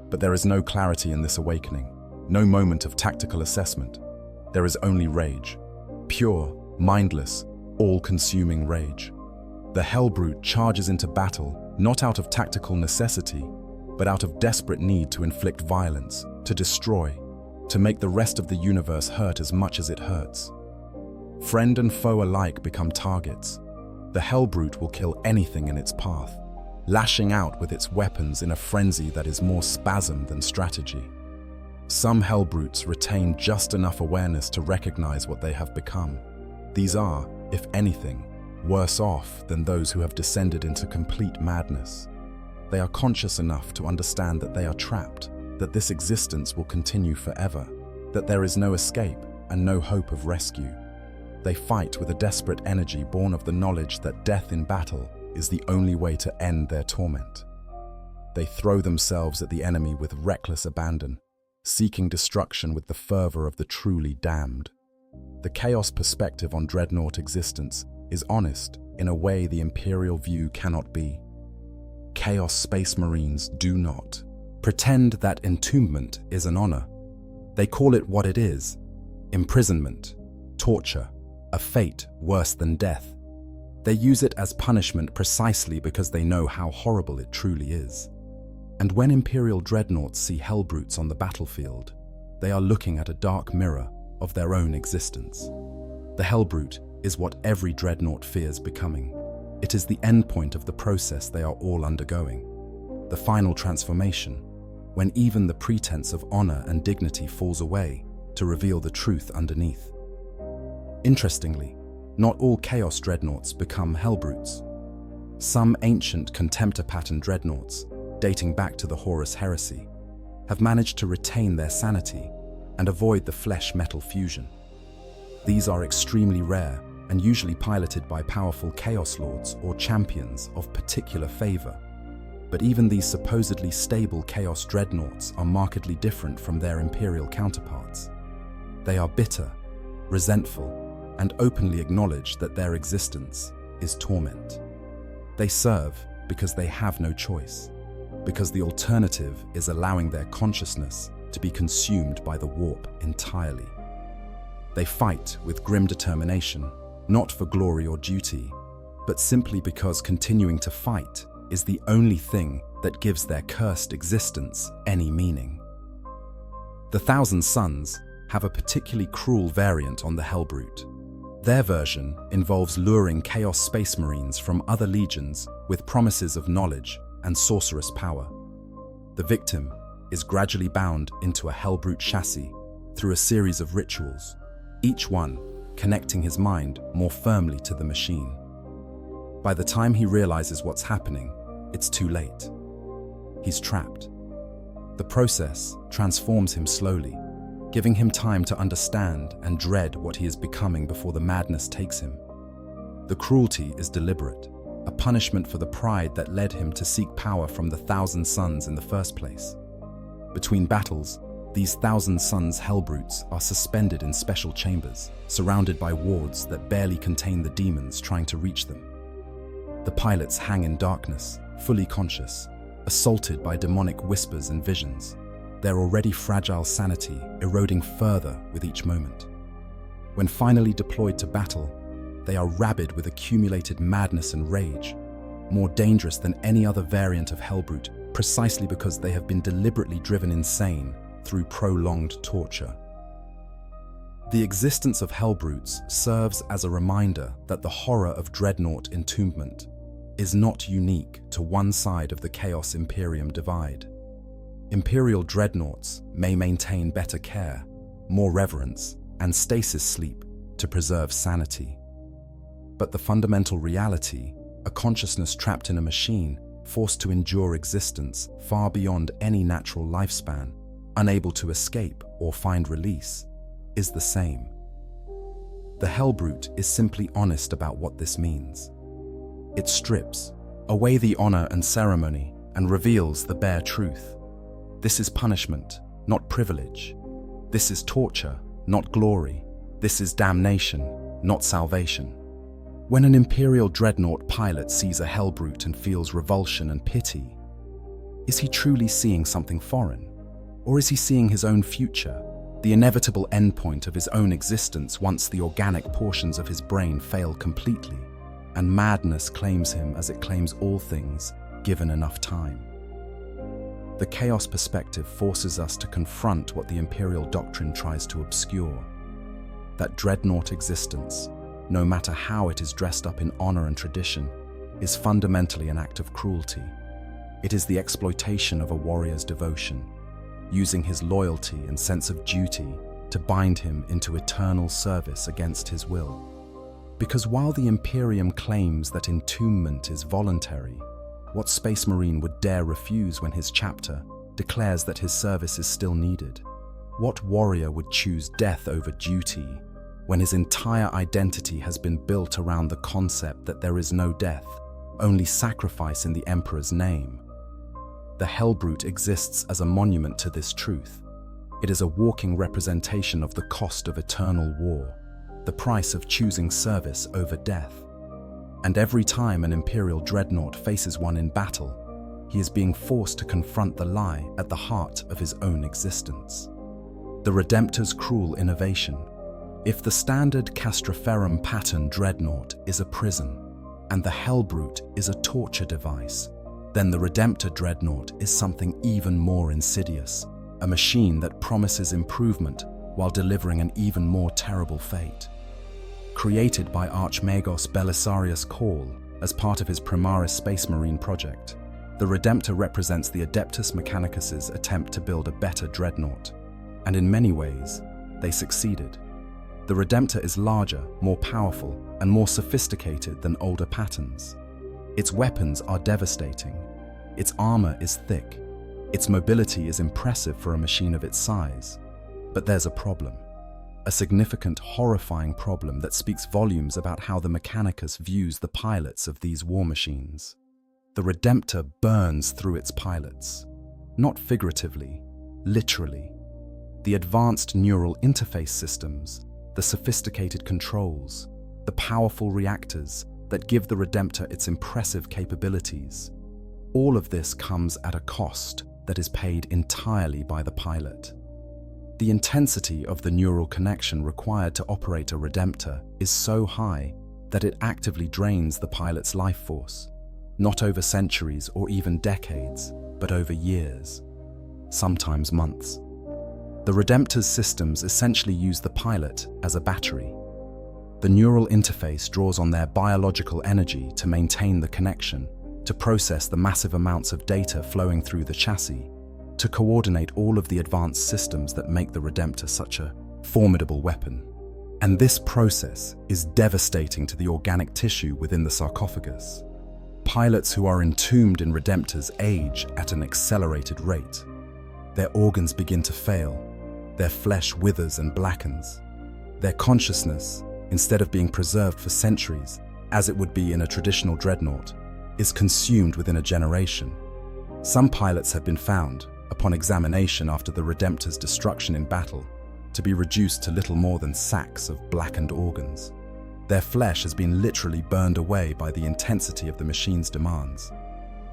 But there is no clarity in this awakening, no moment of tactical assessment. There is only rage. Pure, mindless, all-consuming rage. The Hellbrute charges into battle not out of tactical necessity, but out of desperate need to inflict violence, to destroy, to make the rest of the universe hurt as much as it hurts. Friend and foe alike become targets. The Hellbrute will kill anything in its path, lashing out with its weapons in a frenzy that is more spasm than strategy. Some Hellbrutes retain just enough awareness to recognize what they have become. These are, if anything, worse off than those who have descended into complete madness. They are conscious enough to understand that they are trapped, that this existence will continue forever, that there is no escape and no hope of rescue. They fight with a desperate energy born of the knowledge that death in battle is the only way to end their torment. They throw themselves at the enemy with reckless abandon, seeking destruction with the fervor of the truly damned. The Chaos perspective on Dreadnought existence is honest in a way the Imperial view cannot be. Chaos Space Marines do not pretend that entombment is an honor. They call it what it is: imprisonment, torture, a fate worse than death. They use it as punishment precisely because they know how horrible it truly is. And when Imperial Dreadnoughts see Hellbrutes on the battlefield, they are looking at a dark mirror of their own existence. The Hellbrute is what every Dreadnought fears becoming. It is the endpoint of the process they are all undergoing, the final transformation, when even the pretense of honor and dignity falls away to reveal the truth underneath. Interestingly, not all Chaos Dreadnoughts become Hellbrutes. Some ancient Contemptor-pattern Dreadnoughts, dating back to the Horus Heresy, have managed to retain their sanity and avoid the flesh-metal fusion. These are extremely rare and usually piloted by powerful Chaos Lords or champions of particular favor. But even these supposedly stable Chaos Dreadnoughts are markedly different from their Imperial counterparts. They are bitter, resentful, and openly acknowledge that their existence is torment. They serve because they have no choice, because the alternative is allowing their consciousness to be consumed by the warp entirely. They fight with grim determination, not for glory or duty, but simply because continuing to fight is the only thing that gives their cursed existence any meaning. The Thousand Sons have a particularly cruel variant on the Hellbrute. Their version involves luring Chaos Space Marines from other legions with promises of knowledge and sorcerous power. The victim is gradually bound into a Hellbrute chassis through a series of rituals, each one connecting his mind more firmly to the machine. By the time he realizes what's happening, it's too late. He's trapped. The process transforms him slowly, giving him time to understand and dread what he is becoming before the madness takes him. The cruelty is deliberate, a punishment for the pride that led him to seek power from the Thousand Sons in the first place. Between battles, these Thousand Sons Hellbrutes are suspended in special chambers, surrounded by wards that barely contain the demons trying to reach them. The pilots hang in darkness, fully conscious, assaulted by demonic whispers and visions, their already fragile sanity eroding further with each moment. When finally deployed to battle, they are rabid with accumulated madness and rage, more dangerous than any other variant of Hellbrute precisely because they have been deliberately driven insane through prolonged torture. The existence of Hellbrutes serves as a reminder that the horror of Dreadnought entombment is not unique to one side of the Chaos Imperium divide. Imperial dreadnoughts may maintain better care, more reverence, and stasis sleep to preserve sanity. But the fundamental reality, a consciousness trapped in a machine, forced to endure existence far beyond any natural lifespan, unable to escape or find release, is the same. The Hellbrute is simply honest about what this means. It strips away the honor and ceremony and reveals the bare truth. This is punishment, not privilege. This is torture, not glory. This is damnation, not salvation. When an Imperial dreadnought pilot sees a Hellbrute and feels revulsion and pity, is he truly seeing something foreign? Or is he seeing his own future, the inevitable endpoint of his own existence once the organic portions of his brain fail completely, and madness claims him as it claims all things, given enough time? The chaos perspective forces us to confront what the Imperial doctrine tries to obscure. That dreadnought existence, no matter how it is dressed up in honor and tradition, is fundamentally an act of cruelty. It is the exploitation of a warrior's devotion, using his loyalty and sense of duty to bind him into eternal service against his will. Because while the Imperium claims that entombment is voluntary, what Space Marine would dare refuse when his chapter declares that his service is still needed? What warrior would choose death over duty when his entire identity has been built around the concept that there is no death, only sacrifice in the Emperor's name? The Hellbrute exists as a monument to this truth. It is a walking representation of the cost of eternal war, the price of choosing service over death. And every time an Imperial dreadnought faces one in battle, he is being forced to confront the lie at the heart of his own existence. The Redemptor's cruel innovation. If the standard Castroferrum pattern dreadnought is a prison, and the Hellbrute is a torture device, then the Redemptor dreadnought is something even more insidious, a machine that promises improvement while delivering an even more terrible fate. Created by Archmagos Belisarius Cawl as part of his Primaris Space Marine project, the Redemptor represents the Adeptus Mechanicus's attempt to build a better dreadnought, and in many ways, they succeeded. The Redemptor is larger, more powerful, and more sophisticated than older patterns. Its weapons are devastating, its armor is thick, its mobility is impressive for a machine of its size. But there's a problem. A significant, horrifying problem that speaks volumes about how the Mechanicus views the pilots of these war machines. The Redemptor burns through its pilots. Not figuratively, literally. The advanced neural interface systems, the sophisticated controls, the powerful reactors that give the Redemptor its impressive capabilities. All of this comes at a cost that is paid entirely by the pilot. The intensity of the neural connection required to operate a Redemptor is so high that it actively drains the pilot's life force, not over centuries or even decades, but over years, sometimes months. The Redemptor's systems essentially use the pilot as a battery. The neural interface draws on their biological energy to maintain the connection, to process the massive amounts of data flowing through the chassis, to coordinate all of the advanced systems that make the Redemptor such a formidable weapon. And this process is devastating to the organic tissue within the sarcophagus. Pilots who are entombed in Redemptors age at an accelerated rate. Their organs begin to fail, their flesh withers and blackens. Their consciousness, instead of being preserved for centuries, as it would be in a traditional dreadnought, is consumed within a generation. Some pilots have been found, upon examination after the Redemptor's destruction in battle, to be reduced to little more than sacks of blackened organs. Their flesh has been literally burned away by the intensity of the machine's demands.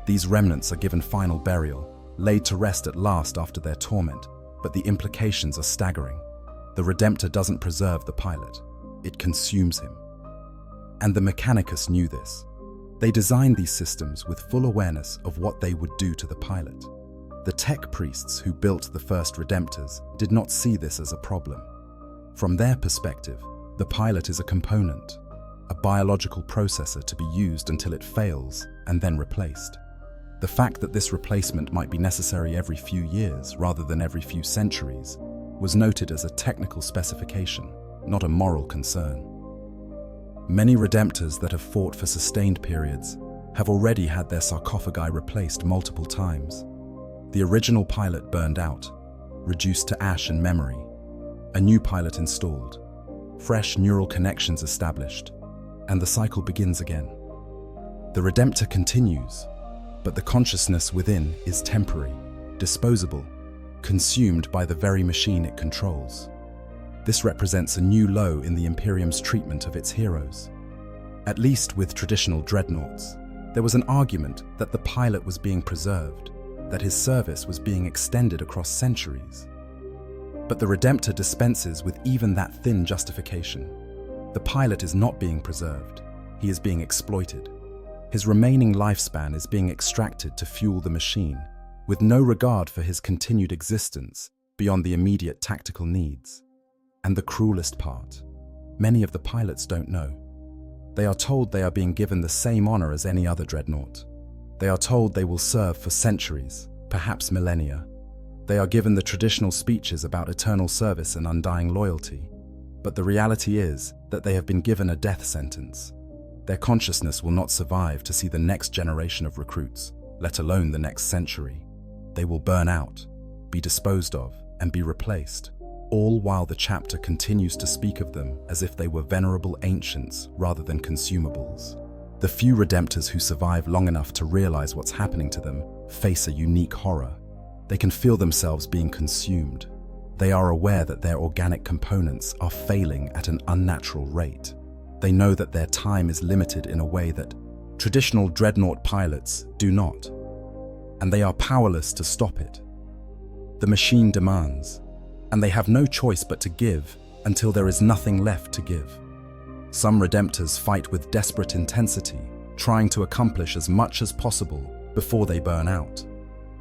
These remnants are given final burial, laid to rest at last after their torment, but the implications are staggering. The Redemptor doesn't preserve the pilot, it consumes him. And the Mechanicus knew this. They designed these systems with full awareness of what they would do to the pilot. The tech priests who built the first Redemptors did not see this as a problem. From their perspective, the pilot is a component, a biological processor to be used until it fails and then replaced. The fact that this replacement might be necessary every few years rather than every few centuries was noted as a technical specification, not a moral concern. Many Redemptors that have fought for sustained periods have already had their sarcophagi replaced multiple times. The original pilot burned out, reduced to ash and memory, a new pilot installed, fresh neural connections established, and the cycle begins again. The Redemptor continues, but the consciousness within is temporary, disposable, consumed by the very machine it controls. This represents a new low in the Imperium's treatment of its heroes. At least with traditional dreadnoughts, there was an argument that the pilot was being preserved, that his service was being extended across centuries. But the Redemptor dispenses with even that thin justification. The pilot is not being preserved, he is being exploited. His remaining lifespan is being extracted to fuel the machine, with no regard for his continued existence beyond the immediate tactical needs. And the cruelest part, many of the pilots don't know. They are told they are being given the same honor as any other dreadnought. They are told they will serve for centuries, perhaps millennia. They are given the traditional speeches about eternal service and undying loyalty. But the reality is that they have been given a death sentence. Their consciousness will not survive to see the next generation of recruits, let alone the next century. They will burn out, be disposed of, and be replaced, all while the chapter continues to speak of them as if they were venerable ancients rather than consumables. The few Redemptors who survive long enough to realize what's happening to them face a unique horror. They can feel themselves being consumed. They are aware that their organic components are failing at an unnatural rate. They know that their time is limited in a way that traditional dreadnought pilots do not, and they are powerless to stop it. The machine demands, and they have no choice but to give until there is nothing left to give. Some Redemptors fight with desperate intensity, trying to accomplish as much as possible before they burn out.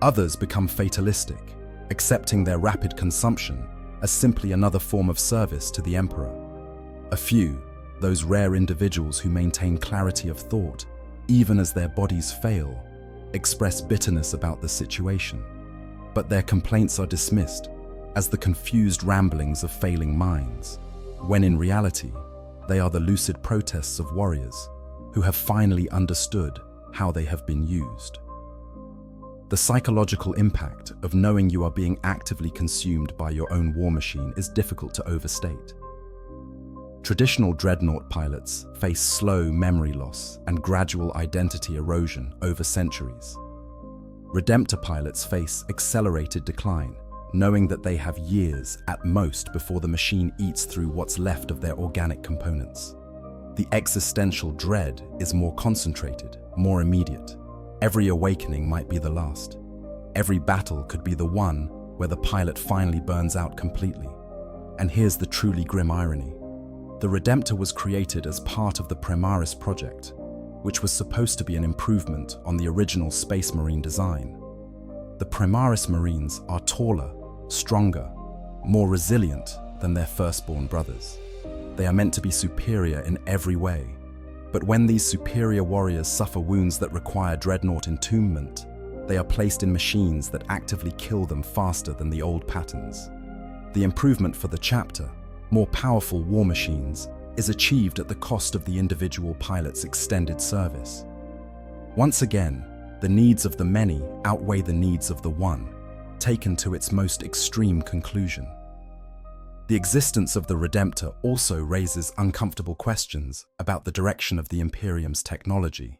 Others become fatalistic, accepting their rapid consumption as simply another form of service to the Emperor. A few, those rare individuals who maintain clarity of thought, even as their bodies fail, express bitterness about the situation. But their complaints are dismissed as the confused ramblings of failing minds, when in reality, they are the lucid protests of warriors who have finally understood how they have been used. The psychological impact of knowing you are being actively consumed by your own war machine is difficult to overstate. Traditional dreadnought pilots face slow memory loss and gradual identity erosion over centuries. Redemptor pilots face accelerated decline, knowing that they have years at most before the machine eats through what's left of their organic components. The existential dread is more concentrated, more immediate. Every awakening might be the last. Every battle could be the one where the pilot finally burns out completely. And here's the truly grim irony. The Redemptor was created as part of the Primaris project, which was supposed to be an improvement on the original Space Marine design. The Primaris Marines are taller, stronger, more resilient than their firstborn brothers. They are meant to be superior in every way. But when these superior warriors suffer wounds that require dreadnought entombment, they are placed in machines that actively kill them faster than the old patterns. The improvement for the chapter, more powerful war machines, is achieved at the cost of the individual pilot's extended service. Once again, the needs of the many outweigh the needs of the one, taken to its most extreme conclusion. The existence of the Redemptor also raises uncomfortable questions about the direction of the Imperium's technology.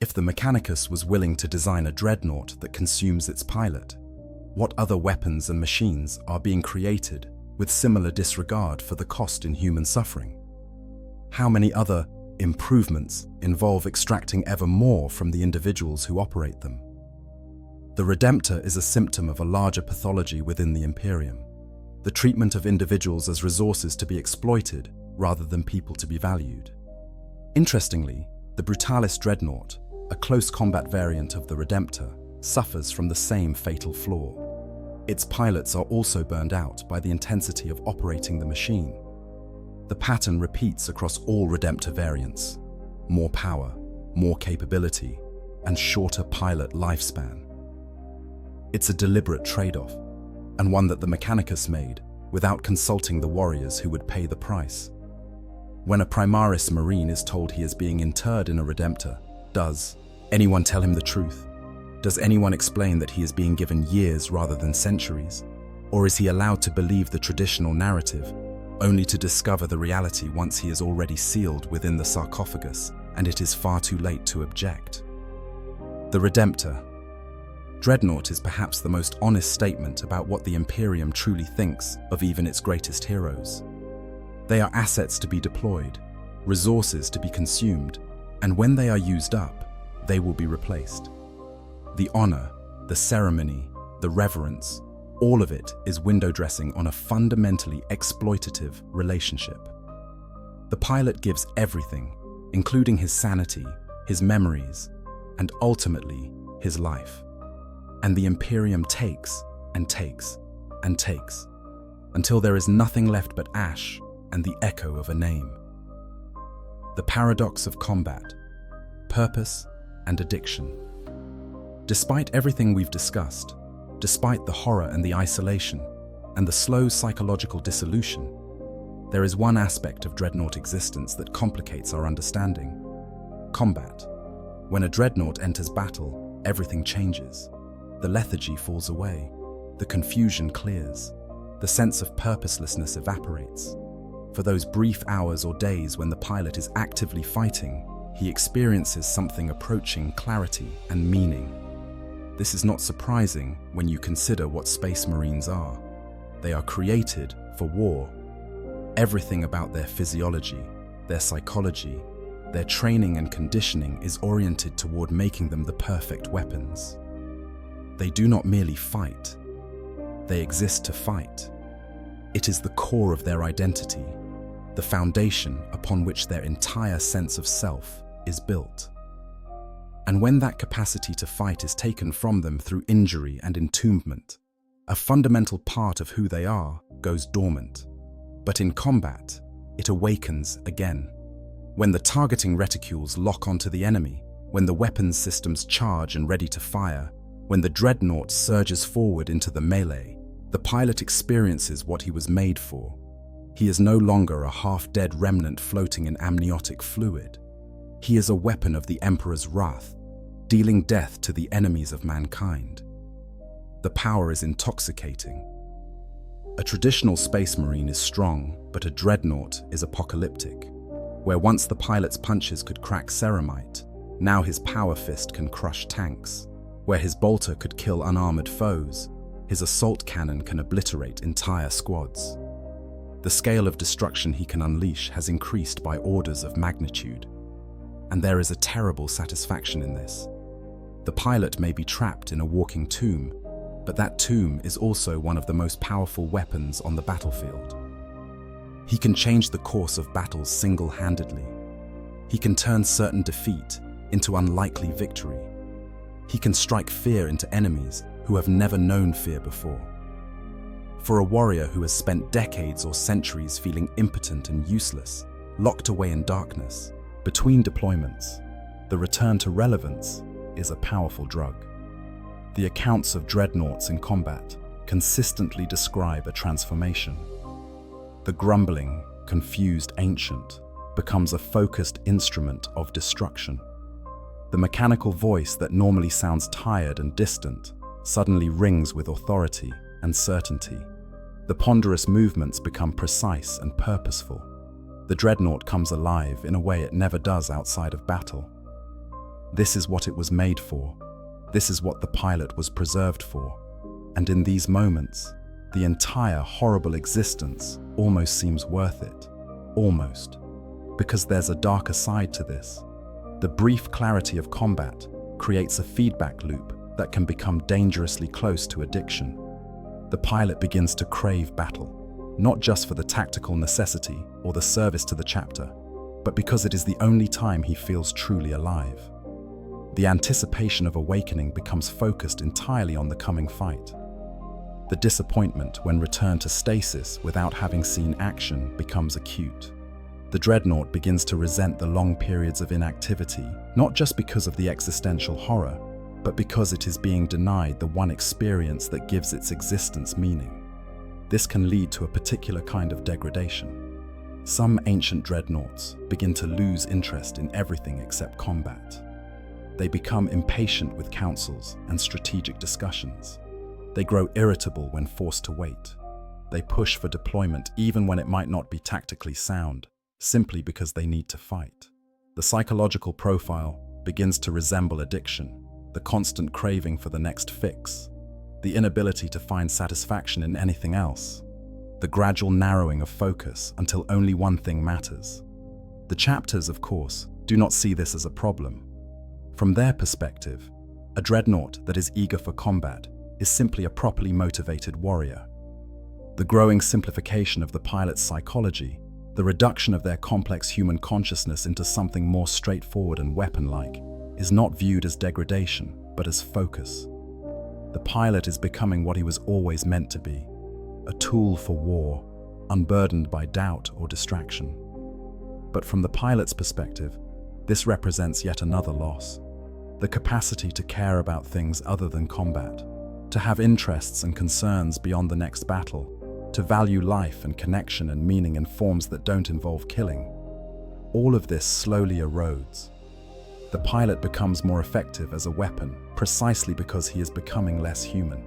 If the Mechanicus was willing to design a dreadnought that consumes its pilot, what other weapons and machines are being created with similar disregard for the cost in human suffering? How many other improvements involve extracting ever more from the individuals who operate them? The Redemptor is a symptom of a larger pathology within the Imperium, the treatment of individuals as resources to be exploited rather than people to be valued. Interestingly, the Brutalis Dreadnought, a close combat variant of the Redemptor, suffers from the same fatal flaw. Its pilots are also burned out by the intensity of operating the machine. The pattern repeats across all Redemptor variants. More power, more capability, and shorter pilot lifespan. It's a deliberate trade-off, and one that the Mechanicus made without consulting the warriors who would pay the price. When a Primaris Marine is told he is being interred in a Redemptor, does anyone tell him the truth? Does anyone explain that he is being given years rather than centuries? Or is he allowed to believe the traditional narrative, only to discover the reality once he is already sealed within the sarcophagus and it is far too late to object? The Redemptor. Dreadnought is perhaps the most honest statement about what the Imperium truly thinks of even its greatest heroes. They are assets to be deployed, resources to be consumed, and when they are used up, they will be replaced. The honor, the ceremony, the reverence, all of it is window dressing on a fundamentally exploitative relationship. The pilot gives everything, including his sanity, his memories, and ultimately, his life. And the Imperium takes and takes and takes, until there is nothing left but ash and the echo of a name. The paradox of combat, purpose, and addiction. Despite everything we've discussed, despite the horror and the isolation, and the slow psychological dissolution, there is one aspect of Dreadnought existence that complicates our understanding: combat. When a Dreadnought enters battle, everything changes. The lethargy falls away, the confusion clears, the sense of purposelessness evaporates. For those brief hours or days when the pilot is actively fighting, he experiences something approaching clarity and meaning. This is not surprising when you consider what Space Marines are. They are created for war. Everything about their physiology, their psychology, their training and conditioning is oriented toward making them the perfect weapons. They do not merely fight. They exist to fight. It is the core of their identity, the foundation upon which their entire sense of self is built. And when that capacity to fight is taken from them through injury and entombment, a fundamental part of who they are goes dormant. But in combat, it awakens again. When the targeting reticules lock onto the enemy, when the weapons systems charge and ready to fire, when the Dreadnought surges forward into the melee, the pilot experiences what he was made for. He is no longer a half-dead remnant floating in amniotic fluid. He is a weapon of the Emperor's wrath, dealing death to the enemies of mankind. The power is intoxicating. A traditional Space Marine is strong, but a Dreadnought is apocalyptic. Where once the pilot's punches could crack ceramite, now his power fist can crush tanks. Where his bolter could kill unarmored foes, his assault cannon can obliterate entire squads. The scale of destruction he can unleash has increased by orders of magnitude. And there is a terrible satisfaction in this. The pilot may be trapped in a walking tomb, but that tomb is also one of the most powerful weapons on the battlefield. He can change the course of battles single-handedly. He can turn certain defeat into unlikely victory. He can strike fear into enemies who have never known fear before. For a warrior who has spent decades or centuries feeling impotent and useless, locked away in darkness, between deployments, the return to relevance is a powerful drug. The accounts of Dreadnoughts in combat consistently describe a transformation. The grumbling, confused ancient becomes a focused instrument of destruction. The mechanical voice that normally sounds tired and distant suddenly rings with authority and certainty. The ponderous movements become precise and purposeful. The Dreadnought comes alive in a way it never does outside of battle. This is what it was made for. This is what the pilot was preserved for. And in these moments, the entire horrible existence almost seems worth it. Almost. Because there's a darker side to this. The brief clarity of combat creates a feedback loop that can become dangerously close to addiction. The pilot begins to crave battle, not just for the tactical necessity or the service to the chapter, but because it is the only time he feels truly alive. The anticipation of awakening becomes focused entirely on the coming fight. The disappointment when returned to stasis without having seen action becomes acute. The Dreadnought begins to resent the long periods of inactivity, not just because of the existential horror, but because it is being denied the one experience that gives its existence meaning. This can lead to a particular kind of degradation. Some ancient dreadnoughts begin to lose interest in everything except combat. They become impatient with councils and strategic discussions. They grow irritable when forced to wait. They push for deployment even when it might not be tactically sound, simply because they need to fight. The psychological profile begins to resemble addiction, the constant craving for the next fix, the inability to find satisfaction in anything else, the gradual narrowing of focus until only one thing matters. The chapters, of course, do not see this as a problem. From their perspective, a dreadnought that is eager for combat is simply a properly motivated warrior. The growing simplification of the pilot's psychology, the reduction of their complex human consciousness into something more straightforward and weapon-like, is not viewed as degradation, but as focus. The pilot is becoming what he was always meant to be, a tool for war, unburdened by doubt or distraction. But from the pilot's perspective, this represents yet another loss. The capacity to care about things other than combat, to have interests and concerns beyond the next battle, to value life and connection and meaning in forms that don't involve killing. All of this slowly erodes. The pilot becomes more effective as a weapon precisely because he is becoming less human.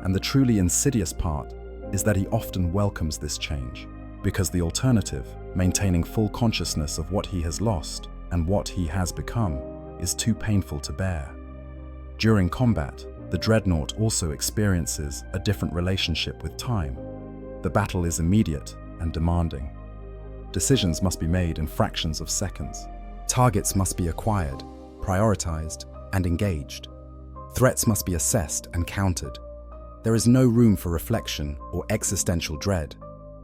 And the truly insidious part is that he often welcomes this change, because the alternative, maintaining full consciousness of what he has lost and what he has become, is too painful to bear. During combat, the dreadnought also experiences a different relationship with time. The battle is immediate and demanding. Decisions must be made in fractions of seconds. Targets must be acquired, prioritized, and engaged. Threats must be assessed and countered. There is no room for reflection or existential dread.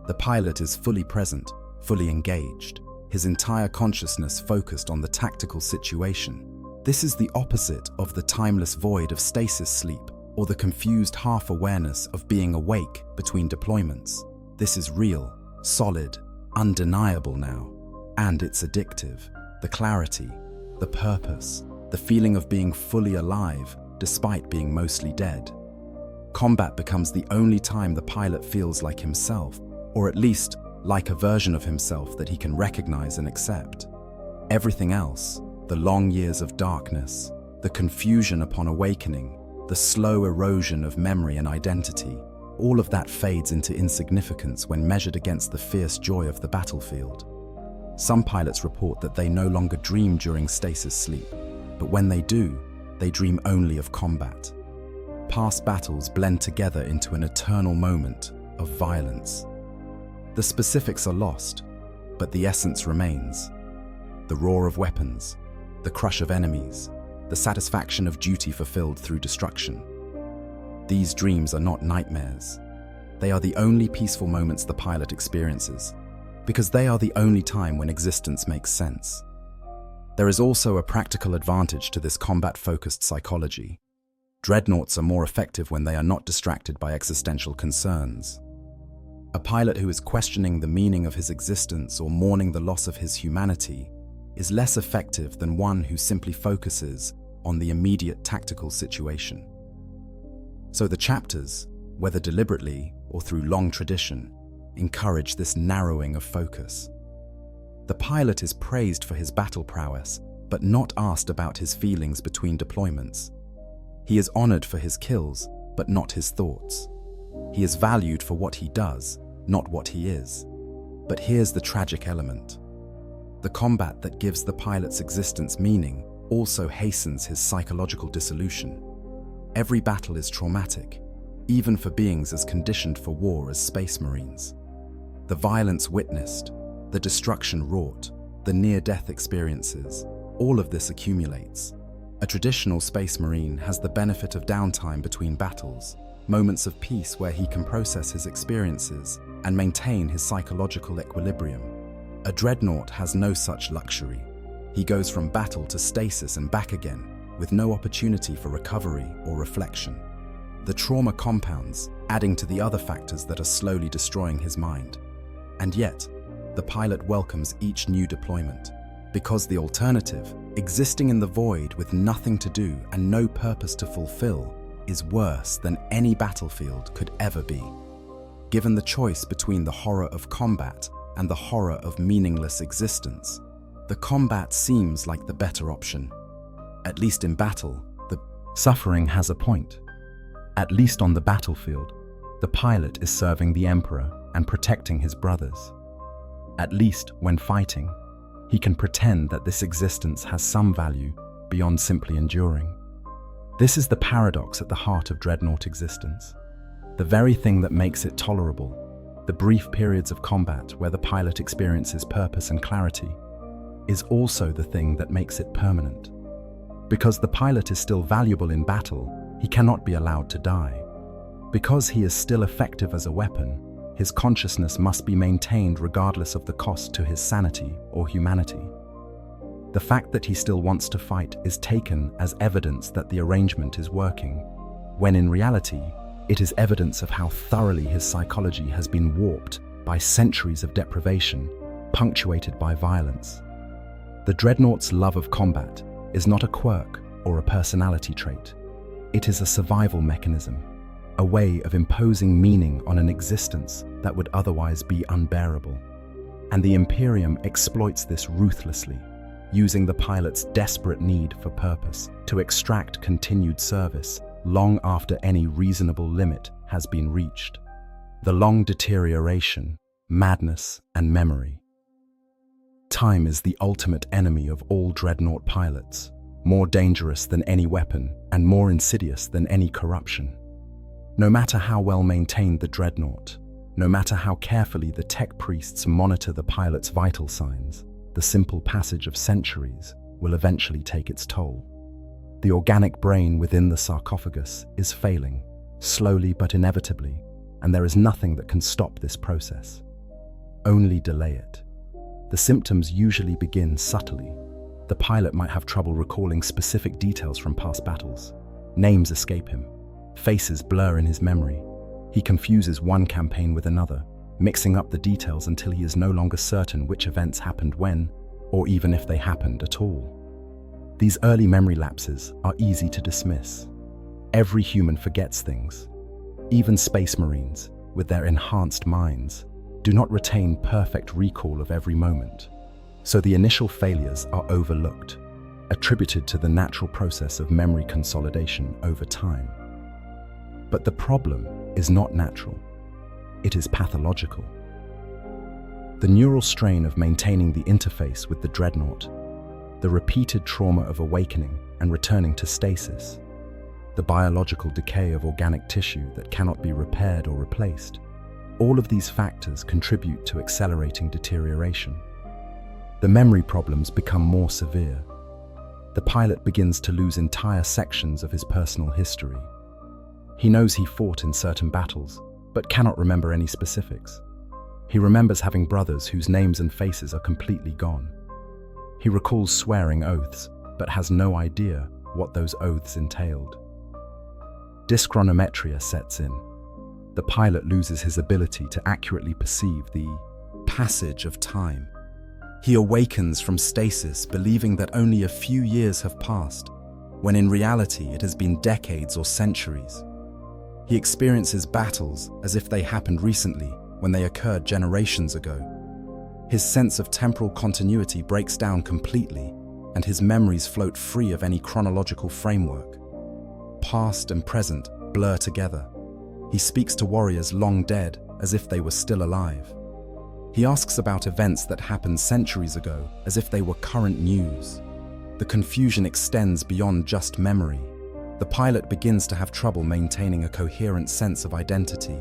The pilot is fully present, fully engaged, his entire consciousness focused on the tactical situation. This is the opposite of the timeless void of stasis sleep or the confused half-awareness of being awake between deployments. This is real, solid, undeniable now, and it's addictive. The clarity, the purpose, the feeling of being fully alive despite being mostly dead. Combat becomes the only time the pilot feels like himself, or at least like a version of himself that he can recognize and accept. Everything else, the long years of darkness, the confusion upon awakening, the slow erosion of memory and identity, all of that fades into insignificance when measured against the fierce joy of the battlefield. Some pilots report that they no longer dream during stasis sleep, but when they do, they dream only of combat. Past battles blend together into an eternal moment of violence. The specifics are lost, but the essence remains. The roar of weapons, the crush of enemies, the satisfaction of duty fulfilled through destruction. These dreams are not nightmares. They are the only peaceful moments the pilot experiences, because they are the only time when existence makes sense. There is also a practical advantage to this combat-focused psychology. Dreadnoughts are more effective when they are not distracted by existential concerns. A pilot who is questioning the meaning of his existence or mourning the loss of his humanity is less effective than one who simply focuses on the immediate tactical situation. So the chapters, whether deliberately or through long tradition, encourage this narrowing of focus. The pilot is praised for his battle prowess, but not asked about his feelings between deployments. He is honored for his kills, but not his thoughts. He is valued for what he does, not what he is. But here's the tragic element. The combat that gives the pilot's existence meaning also hastens his psychological dissolution. Every battle is traumatic, even for beings as conditioned for war as space marines. The violence witnessed, the destruction wrought, the near-death experiences, all of this accumulates. A traditional space marine has the benefit of downtime between battles, moments of peace where he can process his experiences and maintain his psychological equilibrium. A dreadnought has no such luxury. He goes from battle to stasis and back again, with no opportunity for recovery or reflection. The trauma compounds, adding to the other factors that are slowly destroying his mind. And yet, the pilot welcomes each new deployment, because the alternative, existing in the void with nothing to do and no purpose to fulfill, is worse than any battlefield could ever be. Given the choice between the horror of combat and the horror of meaningless existence, the combat seems like the better option. At least in battle, the suffering has a point. At least on the battlefield, the pilot is serving the Emperor and protecting his brothers. At least when fighting, he can pretend that this existence has some value beyond simply enduring. This is the paradox at the heart of Dreadnought existence. The very thing that makes it tolerable, the brief periods of combat where the pilot experiences purpose and clarity, is also the thing that makes it permanent. Because the pilot is still valuable in battle, he cannot be allowed to die. Because he is still effective as a weapon, his consciousness must be maintained regardless of the cost to his sanity or humanity. The fact that he still wants to fight is taken as evidence that the arrangement is working, when in reality, it is evidence of how thoroughly his psychology has been warped by centuries of deprivation, punctuated by violence. The Dreadnought's love of combat is not a quirk or a personality trait. It is a survival mechanism, a way of imposing meaning on an existence that would otherwise be unbearable. And the Imperium exploits this ruthlessly, using the pilot's desperate need for purpose to extract continued service long after any reasonable limit has been reached. The long deterioration, madness, and memory. Time is the ultimate enemy of all Dreadnought pilots, more dangerous than any weapon and more insidious than any corruption. No matter how well maintained the Dreadnought, no matter how carefully the tech priests monitor the pilot's vital signs, the simple passage of centuries will eventually take its toll. The organic brain within the sarcophagus is failing, slowly but inevitably, and there is nothing that can stop this process. Only delay it. The symptoms usually begin subtly. The pilot might have trouble recalling specific details from past battles. Names escape him. Faces blur in his memory. He confuses one campaign with another, mixing up the details until he is no longer certain which events happened when, or even if they happened at all. These early memory lapses are easy to dismiss. Every human forgets things. Even space marines, with their enhanced minds, do not retain perfect recall of every moment. So the initial failures are overlooked, attributed to the natural process of memory consolidation over time. But the problem is not natural. It is pathological. The neural strain of maintaining the interface with the Dreadnought, the repeated trauma of awakening and returning to stasis, the biological decay of organic tissue that cannot be repaired or replaced, all of these factors contribute to accelerating deterioration. The memory problems become more severe. The pilot begins to lose entire sections of his personal history. He knows he fought in certain battles, but cannot remember any specifics. He remembers having brothers whose names and faces are completely gone. He recalls swearing oaths, but has no idea what those oaths entailed. Dyschronometria sets in. The pilot loses his ability to accurately perceive the passage of time. He awakens from stasis believing that only a few years have passed, when in reality it has been decades or centuries. He experiences battles as if they happened recently when they occurred generations ago. His sense of temporal continuity breaks down completely, and his memories float free of any chronological framework. Past and present blur together. He speaks to warriors long dead as if they were still alive. He asks about events that happened centuries ago as if they were current news. The confusion extends beyond just memory. The pilot begins to have trouble maintaining a coherent sense of identity.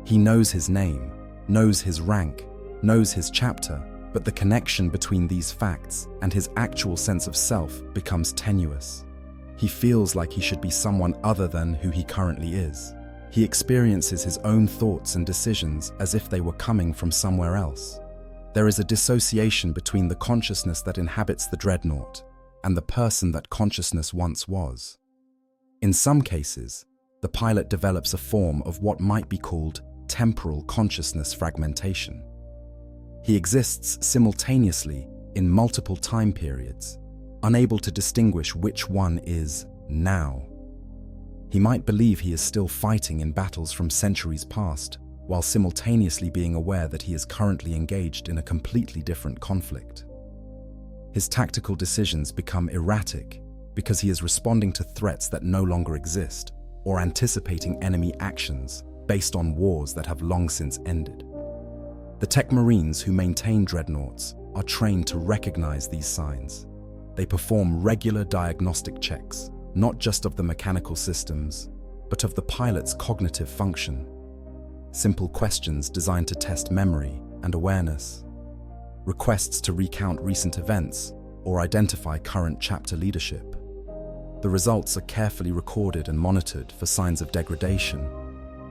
He knows his name, knows his rank, knows his chapter, but the connection between these facts and his actual sense of self becomes tenuous. He feels like he should be someone other than who he currently is. He experiences his own thoughts and decisions as if they were coming from somewhere else. There is a dissociation between the consciousness that inhabits the Dreadnought and the person that consciousness once was. In some cases, the pilot develops a form of what might be called temporal consciousness fragmentation. He exists simultaneously in multiple time periods, unable to distinguish which one is now. He might believe he is still fighting in battles from centuries past, while simultaneously being aware that he is currently engaged in a completely different conflict. His tactical decisions become erratic because he is responding to threats that no longer exist or anticipating enemy actions based on wars that have long since ended. The tech marines who maintain dreadnoughts are trained to recognize these signs. They perform regular diagnostic checks, not just of the mechanical systems, but of the pilot's cognitive function. Simple questions designed to test memory and awareness. Requests to recount recent events or identify current chapter leadership. The results are carefully recorded and monitored for signs of degradation.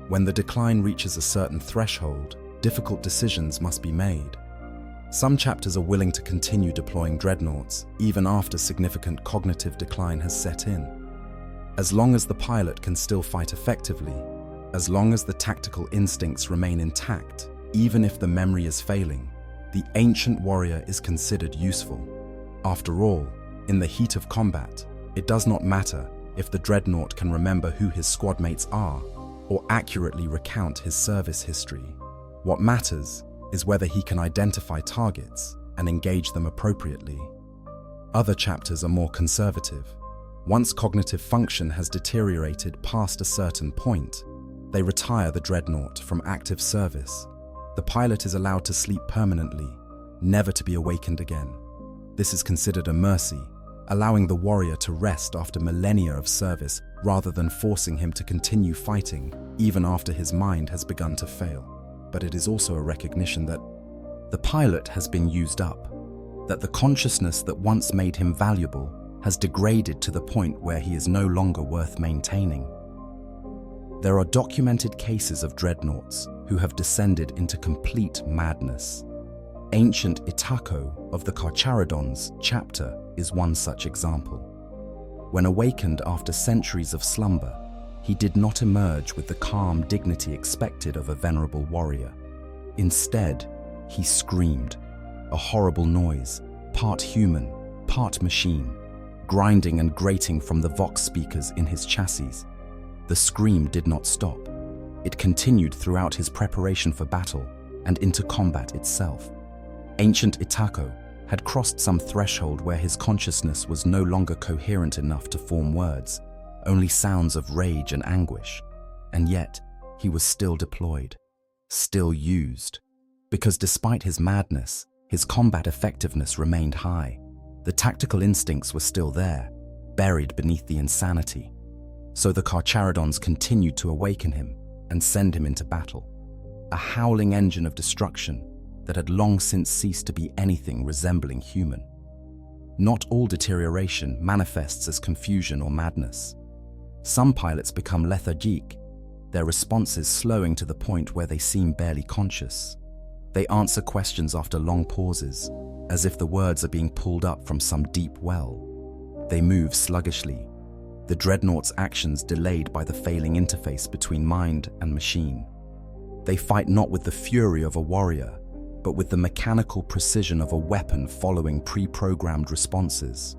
When the decline reaches a certain threshold, difficult decisions must be made. Some chapters are willing to continue deploying dreadnoughts even after significant cognitive decline has set in. As long as the pilot can still fight effectively, as long as the tactical instincts remain intact, even if the memory is failing, the ancient warrior is considered useful. After all, in the heat of combat, it does not matter if the dreadnought can remember who his squadmates are or accurately recount his service history. What matters is whether he can identify targets and engage them appropriately. Other chapters are more conservative. Once cognitive function has deteriorated past a certain point, they retire the dreadnought from active service. The pilot is allowed to sleep permanently, never to be awakened again. This is considered a mercy, allowing the warrior to rest after millennia of service rather than forcing him to continue fighting even after his mind has begun to fail. But it is also a recognition that the pilot has been used up, that the consciousness that once made him valuable has degraded to the point where he is no longer worth maintaining. There are documented cases of dreadnoughts who have descended into complete madness. Ancient Itako of the Carcharodons chapter is one such example. When awakened after centuries of slumber, he did not emerge with the calm dignity expected of a venerable warrior. Instead, he screamed, a horrible noise, part human, part machine, grinding and grating from the vox speakers in his chassis. The scream did not stop. It continued throughout his preparation for battle and into combat itself. Ancient Itako had crossed some threshold where his consciousness was no longer coherent enough to form words, only sounds of rage and anguish. And yet, he was still deployed, still used. Because despite his madness, his combat effectiveness remained high. The tactical instincts were still there, buried beneath the insanity. So the Carcharodons continued to awaken him and send him into battle, a howling engine of destruction that had long since ceased to be anything resembling human. Not all deterioration manifests as confusion or madness. Some pilots become lethargic, their responses slowing to the point where they seem barely conscious. They answer questions after long pauses, as if the words are being pulled up from some deep well. They move sluggishly, the dreadnought's actions delayed by the failing interface between mind and machine. They fight not with the fury of a warrior, but with the mechanical precision of a weapon following pre-programmed responses.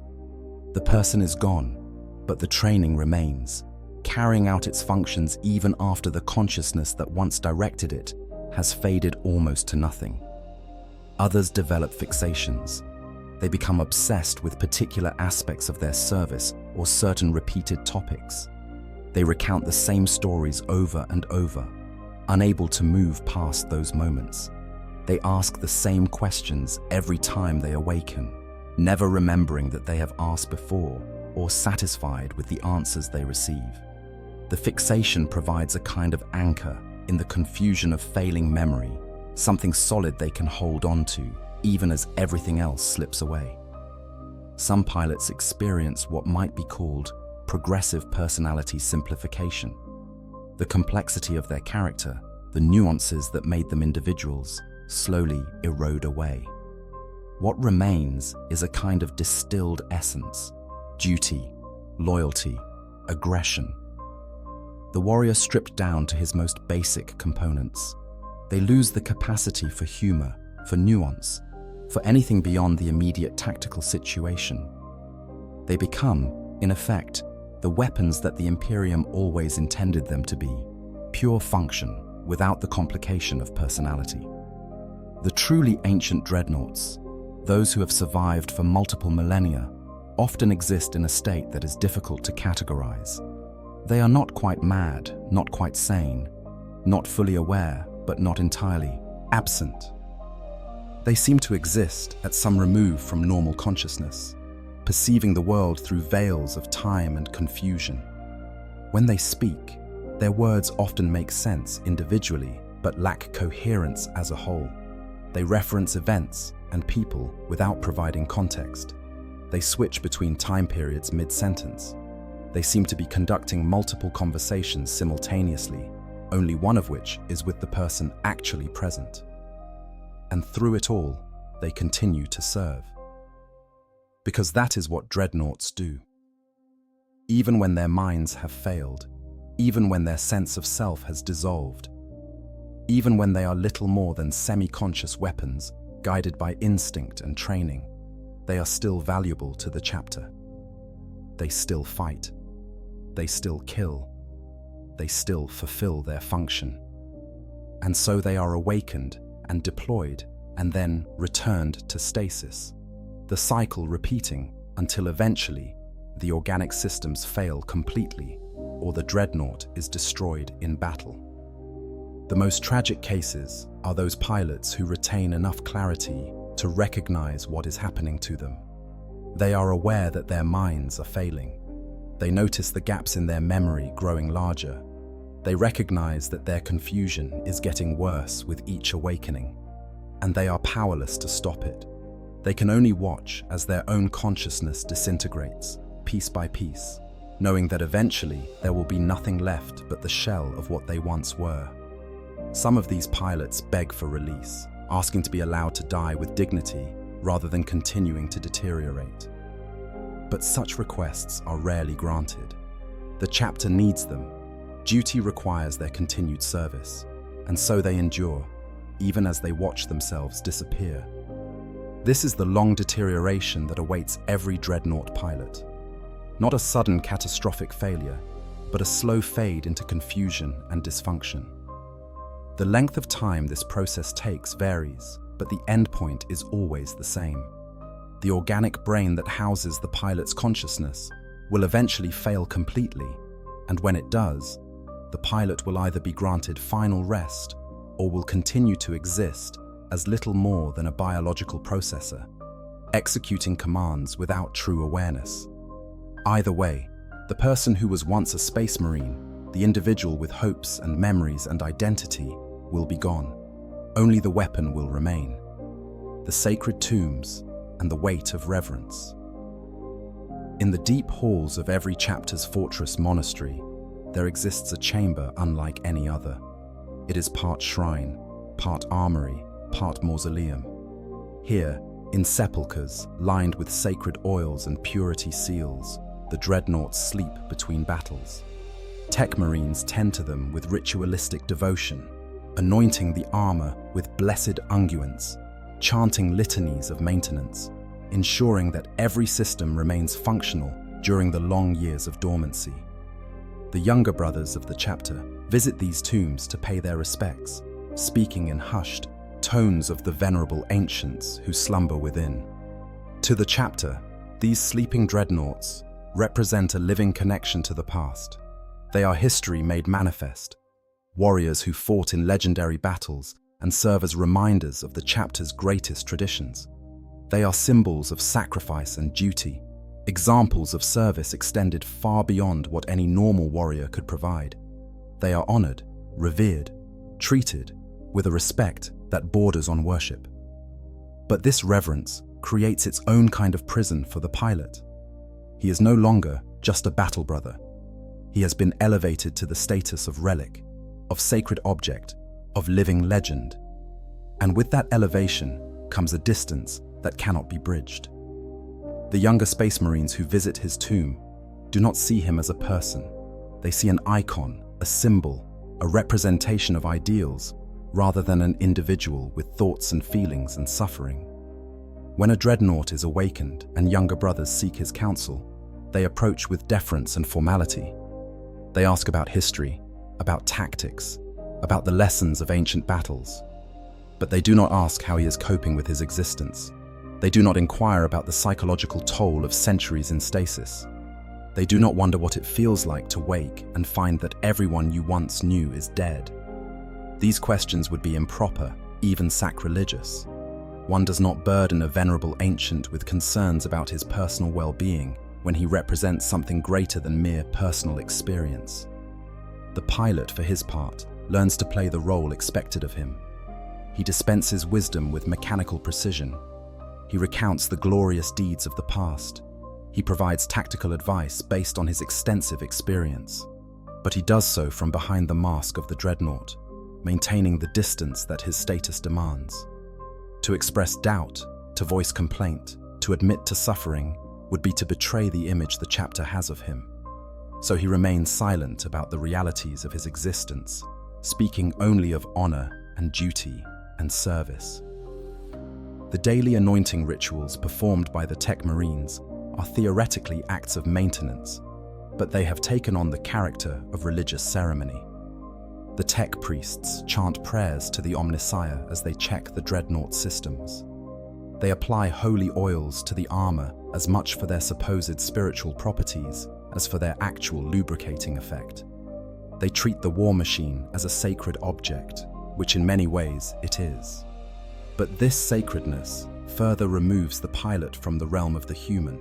The person is gone, but the training remains, carrying out its functions even after the consciousness that once directed it has faded almost to nothing. Others develop fixations. They become obsessed with particular aspects of their service or certain repeated topics. They recount the same stories over and over, unable to move past those moments. They ask the same questions every time they awaken, never remembering that they have asked before or satisfied with the answers they receive. The fixation provides a kind of anchor in the confusion of failing memory, something solid they can hold on to, even as everything else slips away. Some pilots experience what might be called progressive personality simplification. The complexity of their character, the nuances that made them individuals, slowly erode away. What remains is a kind of distilled essence: duty, loyalty, aggression. The warrior stripped down to his most basic components. They lose the capacity for humor, for nuance, for anything beyond the immediate tactical situation. They become, in effect, the weapons that the Imperium always intended them to be, pure function without the complication of personality. The truly ancient dreadnoughts, those who have survived for multiple millennia, often exist in a state that is difficult to categorize. They are not quite mad, not quite sane, not fully aware, but not entirely absent. They seem to exist at some remove from normal consciousness, perceiving the world through veils of time and confusion. When they speak, their words often make sense individually, but lack coherence as a whole. They reference events and people without providing context. They switch between time periods mid-sentence. They seem to be conducting multiple conversations simultaneously, only one of which is with the person actually present. And through it all, they continue to serve. Because that is what dreadnoughts do. Even when their minds have failed, even when their sense of self has dissolved, even when they are little more than semi-conscious weapons guided by instinct and training, they are still valuable to the chapter. They still fight. They still kill. They still fulfill their function. And so they are awakened and deployed and then returned to stasis, the cycle repeating until eventually the organic systems fail completely or the dreadnought is destroyed in battle. The most tragic cases are those pilots who retain enough clarity to recognize what is happening to them. They are aware that their minds are failing. They notice the gaps in their memory growing larger. They recognize that their confusion is getting worse with each awakening, and they are powerless to stop it. They can only watch as their own consciousness disintegrates, piece by piece, knowing that eventually there will be nothing left but the shell of what they once were. Some of these pilots beg for release, asking to be allowed to die with dignity rather than continuing to deteriorate. But such requests are rarely granted. The chapter needs them. Duty requires their continued service, and so they endure, even as they watch themselves disappear. This is the long deterioration that awaits every dreadnought pilot. Not a sudden catastrophic failure, but a slow fade into confusion and dysfunction. The length of time this process takes varies, but the endpoint is always the same. The organic brain that houses the pilot's consciousness will eventually fail completely, and when it does, the pilot will either be granted final rest or will continue to exist as little more than a biological processor, executing commands without true awareness. Either way, the person who was once a space marine, the individual with hopes and memories and identity, will be gone. Only the weapon will remain. The sacred tombs and the weight of reverence. In the deep halls of every chapter's fortress monastery, there exists a chamber unlike any other. It is part shrine, part armory, part mausoleum. Here, in sepulchres lined with sacred oils and purity seals, the dreadnoughts sleep between battles. Tech marines tend to them with ritualistic devotion, anointing the armor with blessed unguents, chanting litanies of maintenance, ensuring that every system remains functional during the long years of dormancy. The younger brothers of the chapter visit these tombs to pay their respects, speaking in hushed tones of the venerable ancients who slumber within. To the chapter, these sleeping dreadnoughts represent a living connection to the past. They are history made manifest, warriors who fought in legendary battles and serve as reminders of the chapter's greatest traditions. They are symbols of sacrifice and duty, examples of service extended far beyond what any normal warrior could provide. They are honored, revered, treated with a respect that borders on worship. But this reverence creates its own kind of prison for the pilot. He is no longer just a battle brother. He has been elevated to the status of relic, of sacred object, of living legend. And with that elevation comes a distance that cannot be bridged. The younger space marines who visit his tomb do not see him as a person. They see an icon, a symbol, a representation of ideals rather than an individual with thoughts and feelings and suffering. When a dreadnought is awakened and younger brothers seek his counsel, they approach with deference and formality. They ask about history, about tactics, about the lessons of ancient battles. But they do not ask how he is coping with his existence. They do not inquire about the psychological toll of centuries in stasis. They do not wonder what it feels like to wake and find that everyone you once knew is dead. These questions would be improper, even sacrilegious. One does not burden a venerable ancient with concerns about his personal well-being when he represents something greater than mere personal experience. The pilot, for his part, learns to play the role expected of him. He dispenses wisdom with mechanical precision. He recounts the glorious deeds of the past. He provides tactical advice based on his extensive experience. But he does so from behind the mask of the dreadnought, maintaining the distance that his status demands. To express doubt, to voice complaint, to admit to suffering, would be to betray the image the chapter has of him. So he remains silent about the realities of his existence, speaking only of honor and duty and service. The daily anointing rituals performed by the Tech Marines are theoretically acts of maintenance, but they have taken on the character of religious ceremony. The Tech priests chant prayers to the Omnissiah as they check the dreadnought systems. They apply holy oils to the armor as much for their supposed spiritual properties as for their actual lubricating effect. They treat the war machine as a sacred object, which in many ways it is. But this sacredness further removes the pilot from the realm of the human.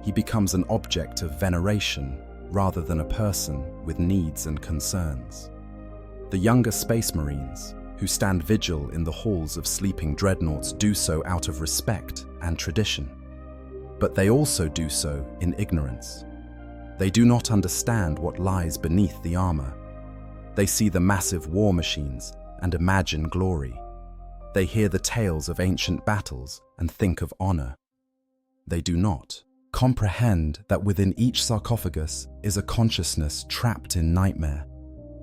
He becomes an object of veneration rather than a person with needs and concerns. The younger Space Marines, who stand vigil in the halls of sleeping dreadnoughts, do so out of respect and tradition. But they also do so in ignorance. They do not understand what lies beneath the armor. They see the massive war machines and imagine glory. They hear the tales of ancient battles and think of honor. They do not comprehend that within each sarcophagus is a consciousness trapped in nightmare,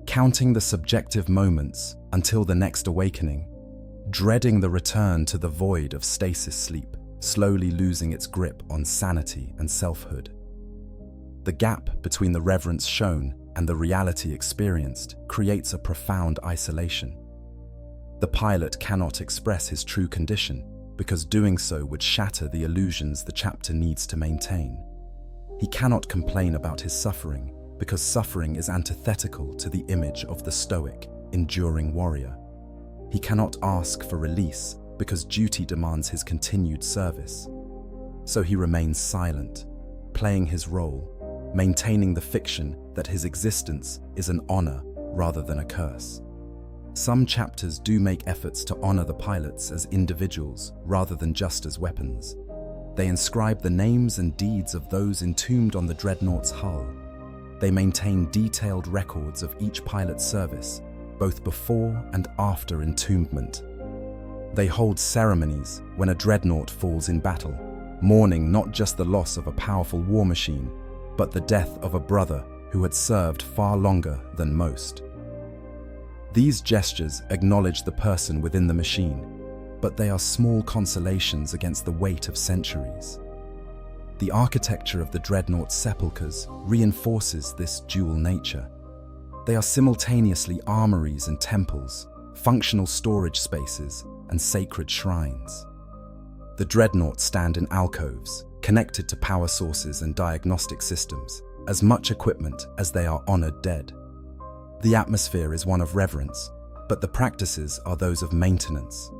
counting the subjective moments until the next awakening, dreading the return to the void of stasis sleep, slowly losing its grip on sanity and selfhood. The gap between the reverence shown and the reality experienced creates a profound isolation. The pilot cannot express his true condition because doing so would shatter the illusions the chapter needs to maintain. He cannot complain about his suffering because suffering is antithetical to the image of the stoic, enduring warrior. He cannot ask for release because duty demands his continued service. So he remains silent, playing his role, maintaining the fiction that his existence is an honor rather than a curse. Some chapters do make efforts to honor the pilots as individuals rather than just as weapons. They inscribe the names and deeds of those entombed on the dreadnought's hull. They maintain detailed records of each pilot's service, both before and after entombment. They hold ceremonies when a dreadnought falls in battle, mourning not just the loss of a powerful war machine, but the death of a brother who had served far longer than most. These gestures acknowledge the person within the machine, but they are small consolations against the weight of centuries. The architecture of the dreadnought sepulchres reinforces this dual nature. They are simultaneously armories and temples, functional storage spaces, and sacred shrines. The dreadnoughts stand in alcoves, connected to power sources and diagnostic systems, as much equipment as they are honored dead. The atmosphere is one of reverence, but the practices are those of maintenance.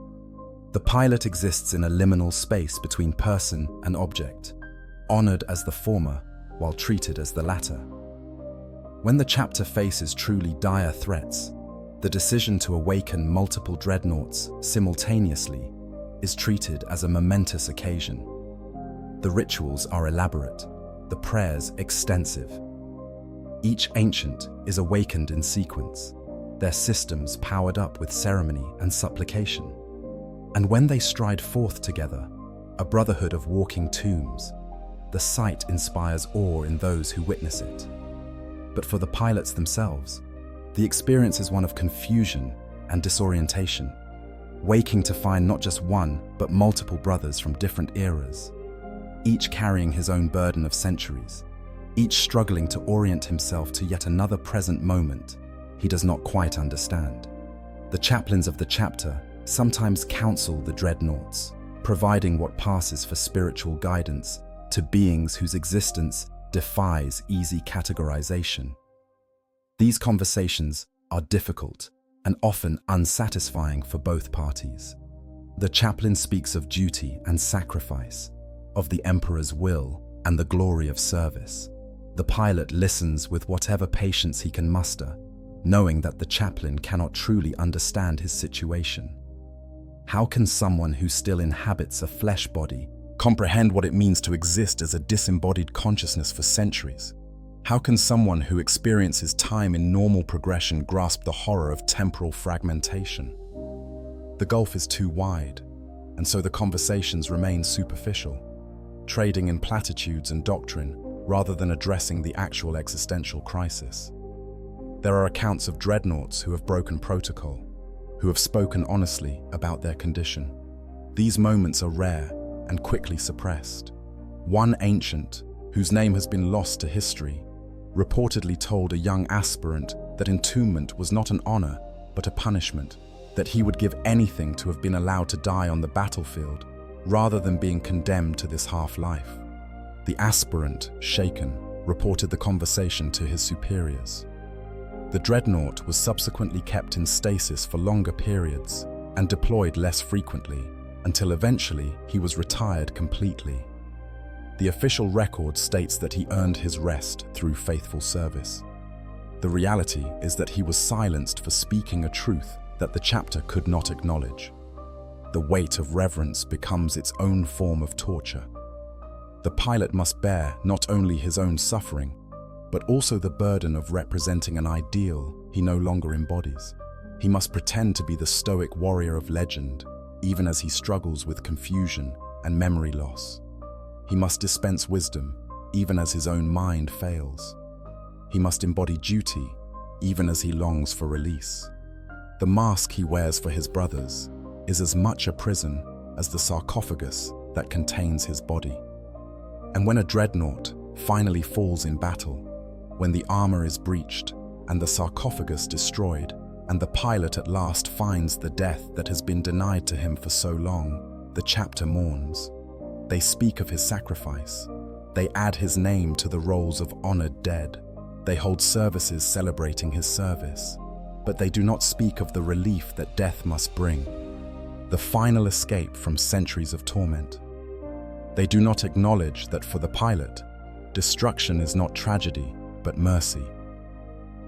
The pilot exists in a liminal space between person and object, honored as the former while treated as the latter. When the chapter faces truly dire threats, the decision to awaken multiple dreadnoughts simultaneously is treated as a momentous occasion. The rituals are elaborate, the prayers extensive. Each ancient is awakened in sequence, their systems powered up with ceremony and supplication. And when they stride forth together, a brotherhood of walking tombs, the sight inspires awe in those who witness it. But for the pilots themselves, the experience is one of confusion and disorientation, waking to find not just one, but multiple brothers from different eras, each carrying his own burden of centuries, each struggling to orient himself to yet another present moment he does not quite understand. The chaplains of the chapter sometimes counsel the Dreadnoughts, providing what passes for spiritual guidance to beings whose existence defies easy categorization. These conversations are difficult and often unsatisfying for both parties. The chaplain speaks of duty and sacrifice, of the Emperor's will and the glory of service. The pilot listens with whatever patience he can muster, knowing that the chaplain cannot truly understand his situation. How can someone who still inhabits a flesh body comprehend what it means to exist as a disembodied consciousness for centuries? How can someone who experiences time in normal progression grasp the horror of temporal fragmentation? The gulf is too wide, and so the conversations remain superficial, trading in platitudes and doctrine rather than addressing the actual existential crisis. There are accounts of Dreadnoughts who have broken protocol, who have spoken honestly about their condition. These moments are rare and quickly suppressed. One ancient, whose name has been lost to history, reportedly told a young aspirant that entombment was not an honor, but a punishment, that he would give anything to have been allowed to die on the battlefield, rather than being condemned to this half-life. The aspirant, shaken, reported the conversation to his superiors. The Dreadnought was subsequently kept in stasis for longer periods and deployed less frequently, until eventually he was retired completely. The official record states that he earned his rest through faithful service. The reality is that he was silenced for speaking a truth that the chapter could not acknowledge. The weight of reverence becomes its own form of torture. The pilot must bear not only his own suffering, but also the burden of representing an ideal he no longer embodies. He must pretend to be the stoic warrior of legend, even as he struggles with confusion and memory loss. He must dispense wisdom, even as his own mind fails. He must embody duty, even as he longs for release. The mask he wears for his brothers is as much a prison as the sarcophagus that contains his body. And when a Dreadnought finally falls in battle, when the armor is breached and the sarcophagus destroyed, and the pilot at last finds the death that has been denied to him for so long, the chapter mourns. They speak of his sacrifice. They add his name to the rolls of honored dead. They hold services celebrating his service. But they do not speak of the relief that death must bring, the final escape from centuries of torment. They do not acknowledge that for the pilot, destruction is not tragedy, but mercy.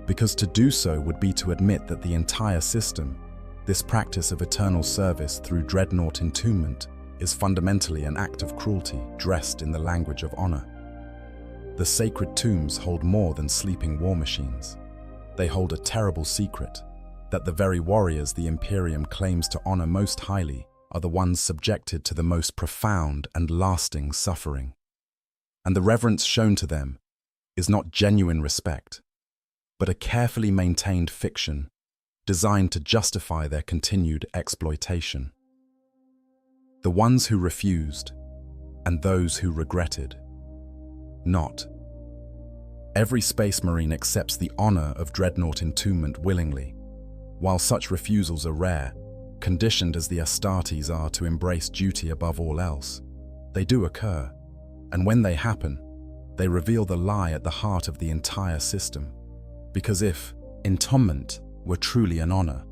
Because to do so would be to admit that the entire system, this practice of eternal service through Dreadnought entombment, is fundamentally an act of cruelty dressed in the language of honor. The sacred tombs hold more than sleeping war machines. They hold a terrible secret, that the very warriors the Imperium claims to honor most highly are the ones subjected to the most profound and lasting suffering. And the reverence shown to them is not genuine respect, but a carefully maintained fiction designed to justify their continued exploitation. The ones who refused and those who regretted. Not. Every Space Marine accepts the honor of Dreadnought entombment willingly, while such refusals are rare, conditioned as the Astartes are to embrace duty above all else. They do occur, and when they happen, they reveal the lie at the heart of the entire system. Because if entombment were truly an honor,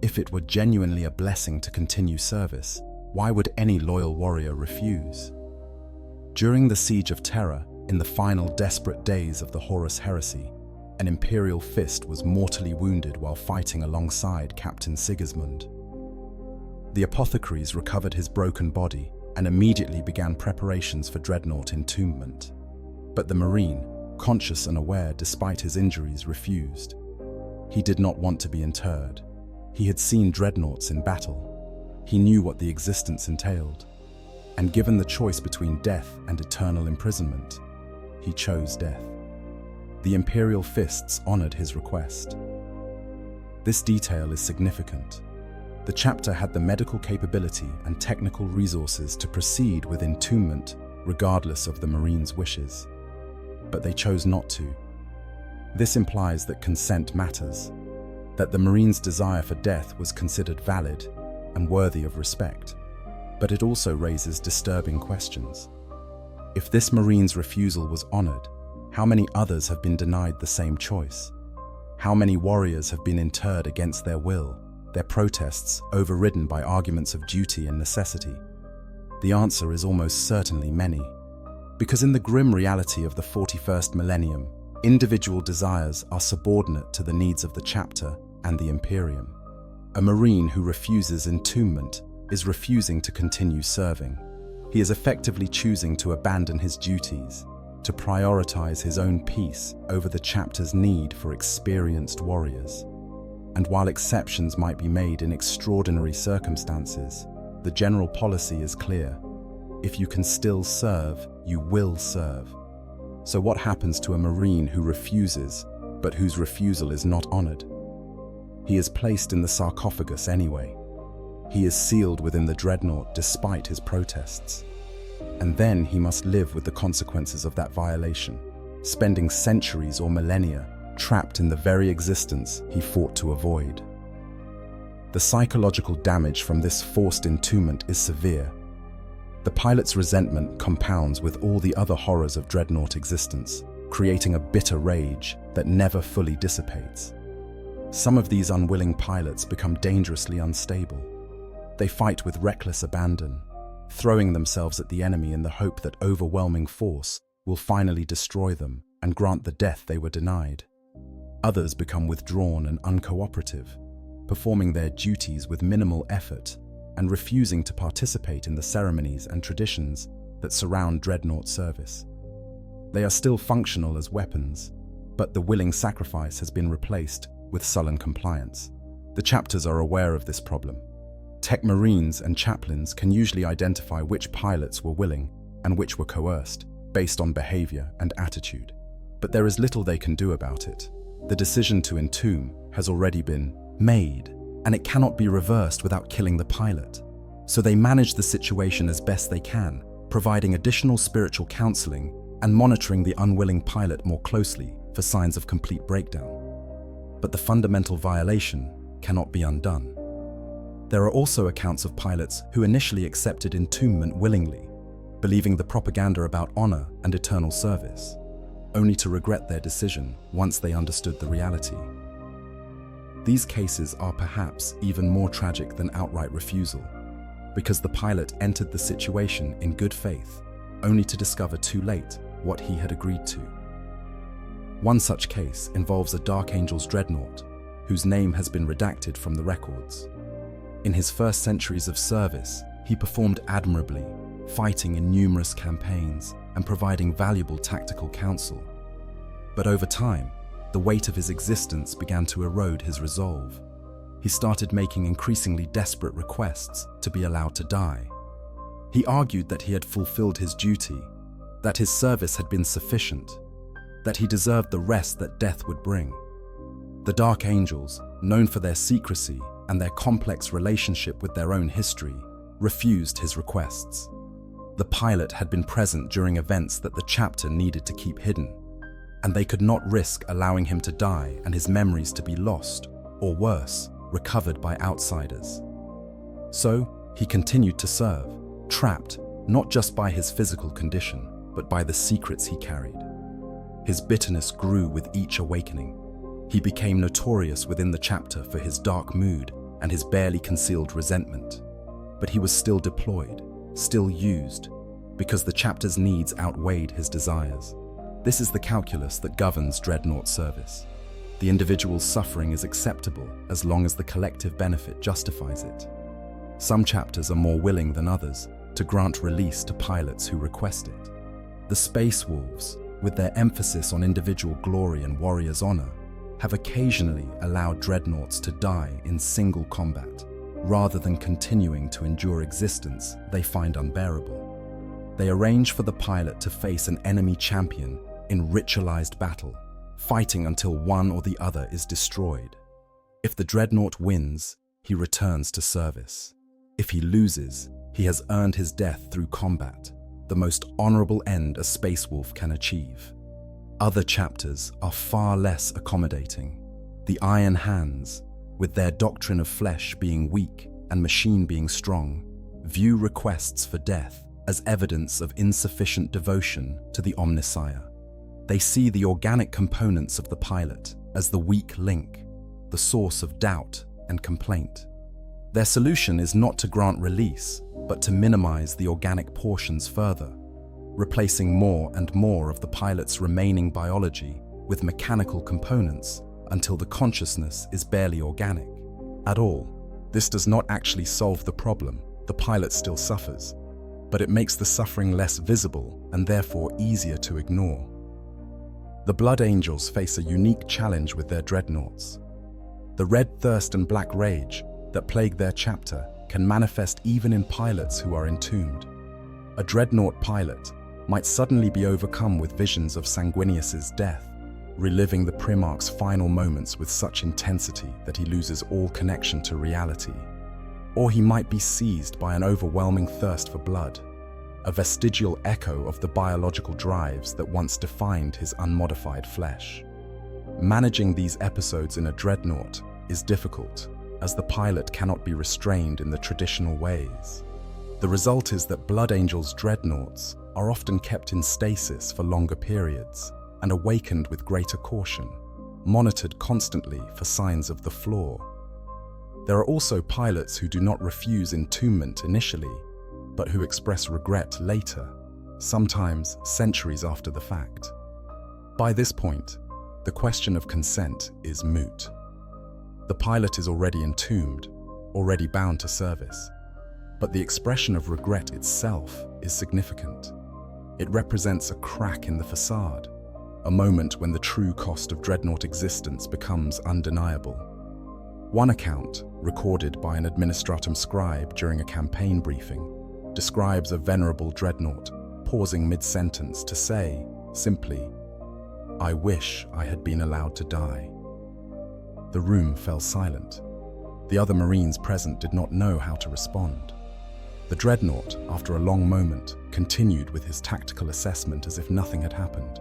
if it were genuinely a blessing to continue service, why would any loyal warrior refuse? During the Siege of Terra, in the final desperate days of the Horus Heresy, an Imperial fist was mortally wounded while fighting alongside Captain Sigismund. The apothecaries recovered his broken body and immediately began preparations for Dreadnought entombment. But the Marine, conscious and aware despite his injuries, refused. He did not want to be interred. He had seen Dreadnoughts in battle. He knew what the existence entailed. And given the choice between death and eternal imprisonment, he chose death. The Imperial fists honored his request. This detail is significant. The chapter had the medical capability and technical resources to proceed with entombment regardless of the Marines' wishes. But they chose not to. This implies that consent matters, that the Marines' desire for death was considered valid and worthy of respect. But it also raises disturbing questions. If this Marine's refusal was honored, how many others have been denied the same choice? How many warriors have been interred against their will, their protests overridden by arguments of duty and necessity? The answer is almost certainly many. Because in the grim reality of the 41st millennium, individual desires are subordinate to the needs of the chapter and the Imperium. A Marine who refuses entombment is refusing to continue serving. He is effectively choosing to abandon his duties, to prioritize his own peace over the chapter's need for experienced warriors. And while exceptions might be made in extraordinary circumstances, the general policy is clear. If you can still serve, you will serve. So what happens to a Marine who refuses, but whose refusal is not honored? He is placed in the sarcophagus anyway. He is sealed within the Dreadnought despite his protests. And then he must live with the consequences of that violation, spending centuries or millennia trapped in the very existence he fought to avoid. The psychological damage from this forced entombment is severe. The pilot's resentment compounds with all the other horrors of Dreadnought existence, creating a bitter rage that never fully dissipates. Some of these unwilling pilots become dangerously unstable. They fight with reckless abandon, throwing themselves at the enemy in the hope that overwhelming force will finally destroy them and grant the death they were denied. Others become withdrawn and uncooperative, performing their duties with minimal effort and refusing to participate in the ceremonies and traditions that surround Dreadnought service. They are still functional as weapons, but the willing sacrifice has been replaced with sullen compliance. The chapters are aware of this problem. Tech Marines and chaplains can usually identify which pilots were willing and which were coerced, based on behavior and attitude. But there is little they can do about it. The decision to entomb has already been made, and it cannot be reversed without killing the pilot. So they manage the situation as best they can, providing additional spiritual counseling and monitoring the unwilling pilot more closely for signs of complete breakdown. But the fundamental violation cannot be undone. There are also accounts of pilots who initially accepted entombment willingly, believing the propaganda about honor and eternal service, only to regret their decision once they understood the reality. These cases are perhaps even more tragic than outright refusal, because the pilot entered the situation in good faith, only to discover too late what he had agreed to. One such case involves a Dark Angel's Dreadnought, whose name has been redacted from the records. In his first centuries of service, he performed admirably, fighting in numerous campaigns and providing valuable tactical counsel. But over time, the weight of his existence began to erode his resolve. He started making increasingly desperate requests to be allowed to die. He argued that he had fulfilled his duty, that his service had been sufficient, that he deserved the rest that death would bring. The Dark Angels, known for their secrecy and their complex relationship with their own history, refused his requests. The pilot had been present during events that the chapter needed to keep hidden, and they could not risk allowing him to die and his memories to be lost, or worse, recovered by outsiders. So, he continued to serve, trapped not just by his physical condition, but by the secrets he carried. His bitterness grew with each awakening. He became notorious within the chapter for his dark mood and his barely concealed resentment. But he was still deployed, still used, because the chapter's needs outweighed his desires. This is the calculus that governs Dreadnought service. The individual's suffering is acceptable as long as the collective benefit justifies it. Some chapters are more willing than others to grant release to pilots who request it. The Space Wolves, with their emphasis on individual glory and warrior's honor, have occasionally allowed dreadnoughts to die in single combat, rather than continuing to endure existence they find unbearable. They arrange for the pilot to face an enemy champion in ritualized battle, fighting until one or the other is destroyed. If the Dreadnought wins, he returns to service. If he loses, he has earned his death through combat, the most honorable end a space wolf can achieve. Other chapters are far less accommodating. The Iron Hands, with their doctrine of flesh being weak and machine being strong, view requests for death as evidence of insufficient devotion to the Omnissiah. They see the organic components of the pilot as the weak link, the source of doubt and complaint. Their solution is not to grant release, but to minimize the organic portions further, replacing more and more of the pilot's remaining biology with mechanical components until the consciousness is barely organic at all. This does not actually solve the problem. The pilot still suffers, but it makes the suffering less visible and therefore easier to ignore. The Blood Angels face a unique challenge with their dreadnoughts. The red thirst and black rage that plague their chapter can manifest even in pilots who are entombed. A dreadnought pilot might suddenly be overcome with visions of Sanguinius's death, reliving the Primarch's final moments with such intensity that he loses all connection to reality. Or he might be seized by an overwhelming thirst for blood, a vestigial echo of the biological drives that once defined his unmodified flesh. Managing these episodes in a dreadnought is difficult, as the pilot cannot be restrained in the traditional ways. The result is that Blood Angels' dreadnoughts are often kept in stasis for longer periods and awakened with greater caution, monitored constantly for signs of the flaw. There are also pilots who do not refuse entombment initially, but who express regret later, sometimes centuries after the fact. By this point, the question of consent is moot. The pilot is already entombed, already bound to service, but the expression of regret itself is significant. It represents a crack in the facade, a moment when the true cost of dreadnought existence becomes undeniable. One account, recorded by an administratum scribe during a campaign briefing, describes a venerable dreadnought pausing mid-sentence to say, simply, "I wish I had been allowed to die." The room fell silent. The other Marines present did not know how to respond. The dreadnought, after a long moment, continued with his tactical assessment as if nothing had happened.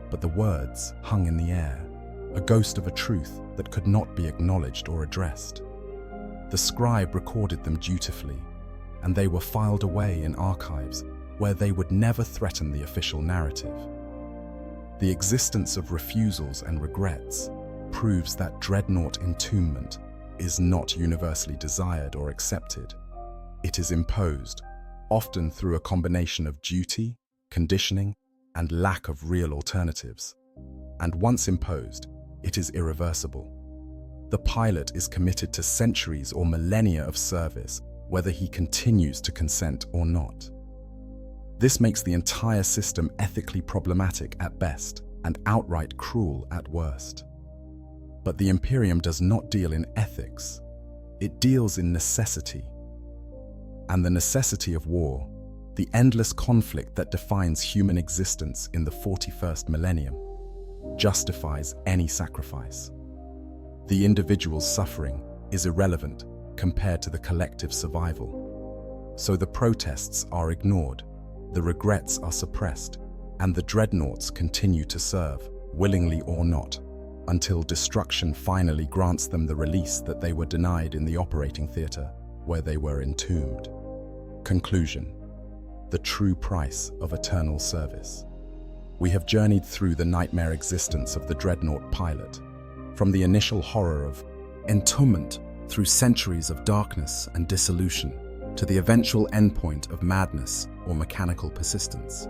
But the words hung in the air, a ghost of a truth that could not be acknowledged or addressed. The scribe recorded them dutifully, and they were filed away in archives where they would never threaten the official narrative. The existence of refusals and regrets proves that dreadnought entombment is not universally desired or accepted. It is imposed, often through a combination of duty, conditioning, and lack of real alternatives. And once imposed, it is irreversible. The pilot is committed to centuries or millennia of service, whether he continues to consent or not. This makes the entire system ethically problematic at best and outright cruel at worst. But the Imperium does not deal in ethics. It deals in necessity. And the necessity of war, the endless conflict that defines human existence in the 41st millennium, justifies any sacrifice. The individual's suffering is irrelevant compared to the collective survival. So the protests are ignored, the regrets are suppressed, and the dreadnoughts continue to serve, willingly or not, until destruction finally grants them the release that they were denied in the operating theater where they were entombed. Conclusion: the true price of eternal service. We have journeyed through the nightmare existence of the dreadnought pilot, from the initial horror of entombment through centuries of darkness and dissolution to the eventual endpoint of madness or mechanical persistence.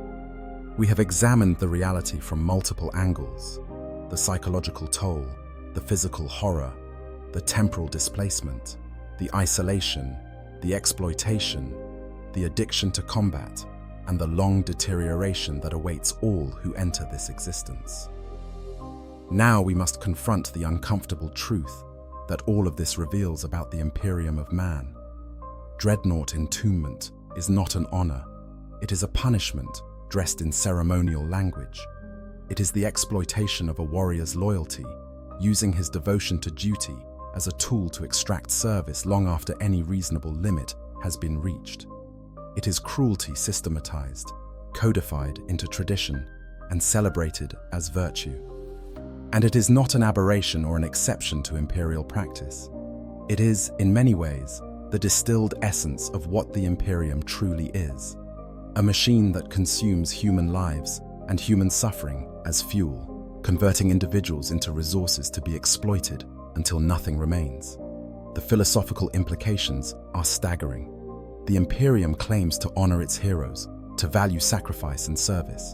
We have examined the reality from multiple angles: the psychological toll, the physical horror, the temporal displacement, the isolation, the exploitation, the addiction to combat, and the long deterioration that awaits all who enter this existence. Now we must confront the uncomfortable truth that all of this reveals about the Imperium of man. Dreadnought entombment is not an honor. It is a punishment dressed in ceremonial language. It is the exploitation of a warrior's loyalty, using his devotion to duty as a tool to extract service long after any reasonable limit has been reached. It is cruelty systematized, codified into tradition, and celebrated as virtue. And it is not an aberration or an exception to imperial practice. It is, in many ways, the distilled essence of what the Imperium truly is. A machine that consumes human lives and human suffering as fuel, converting individuals into resources to be exploited until nothing remains. The philosophical implications are staggering. The Imperium claims to honor its heroes, to value sacrifice and service.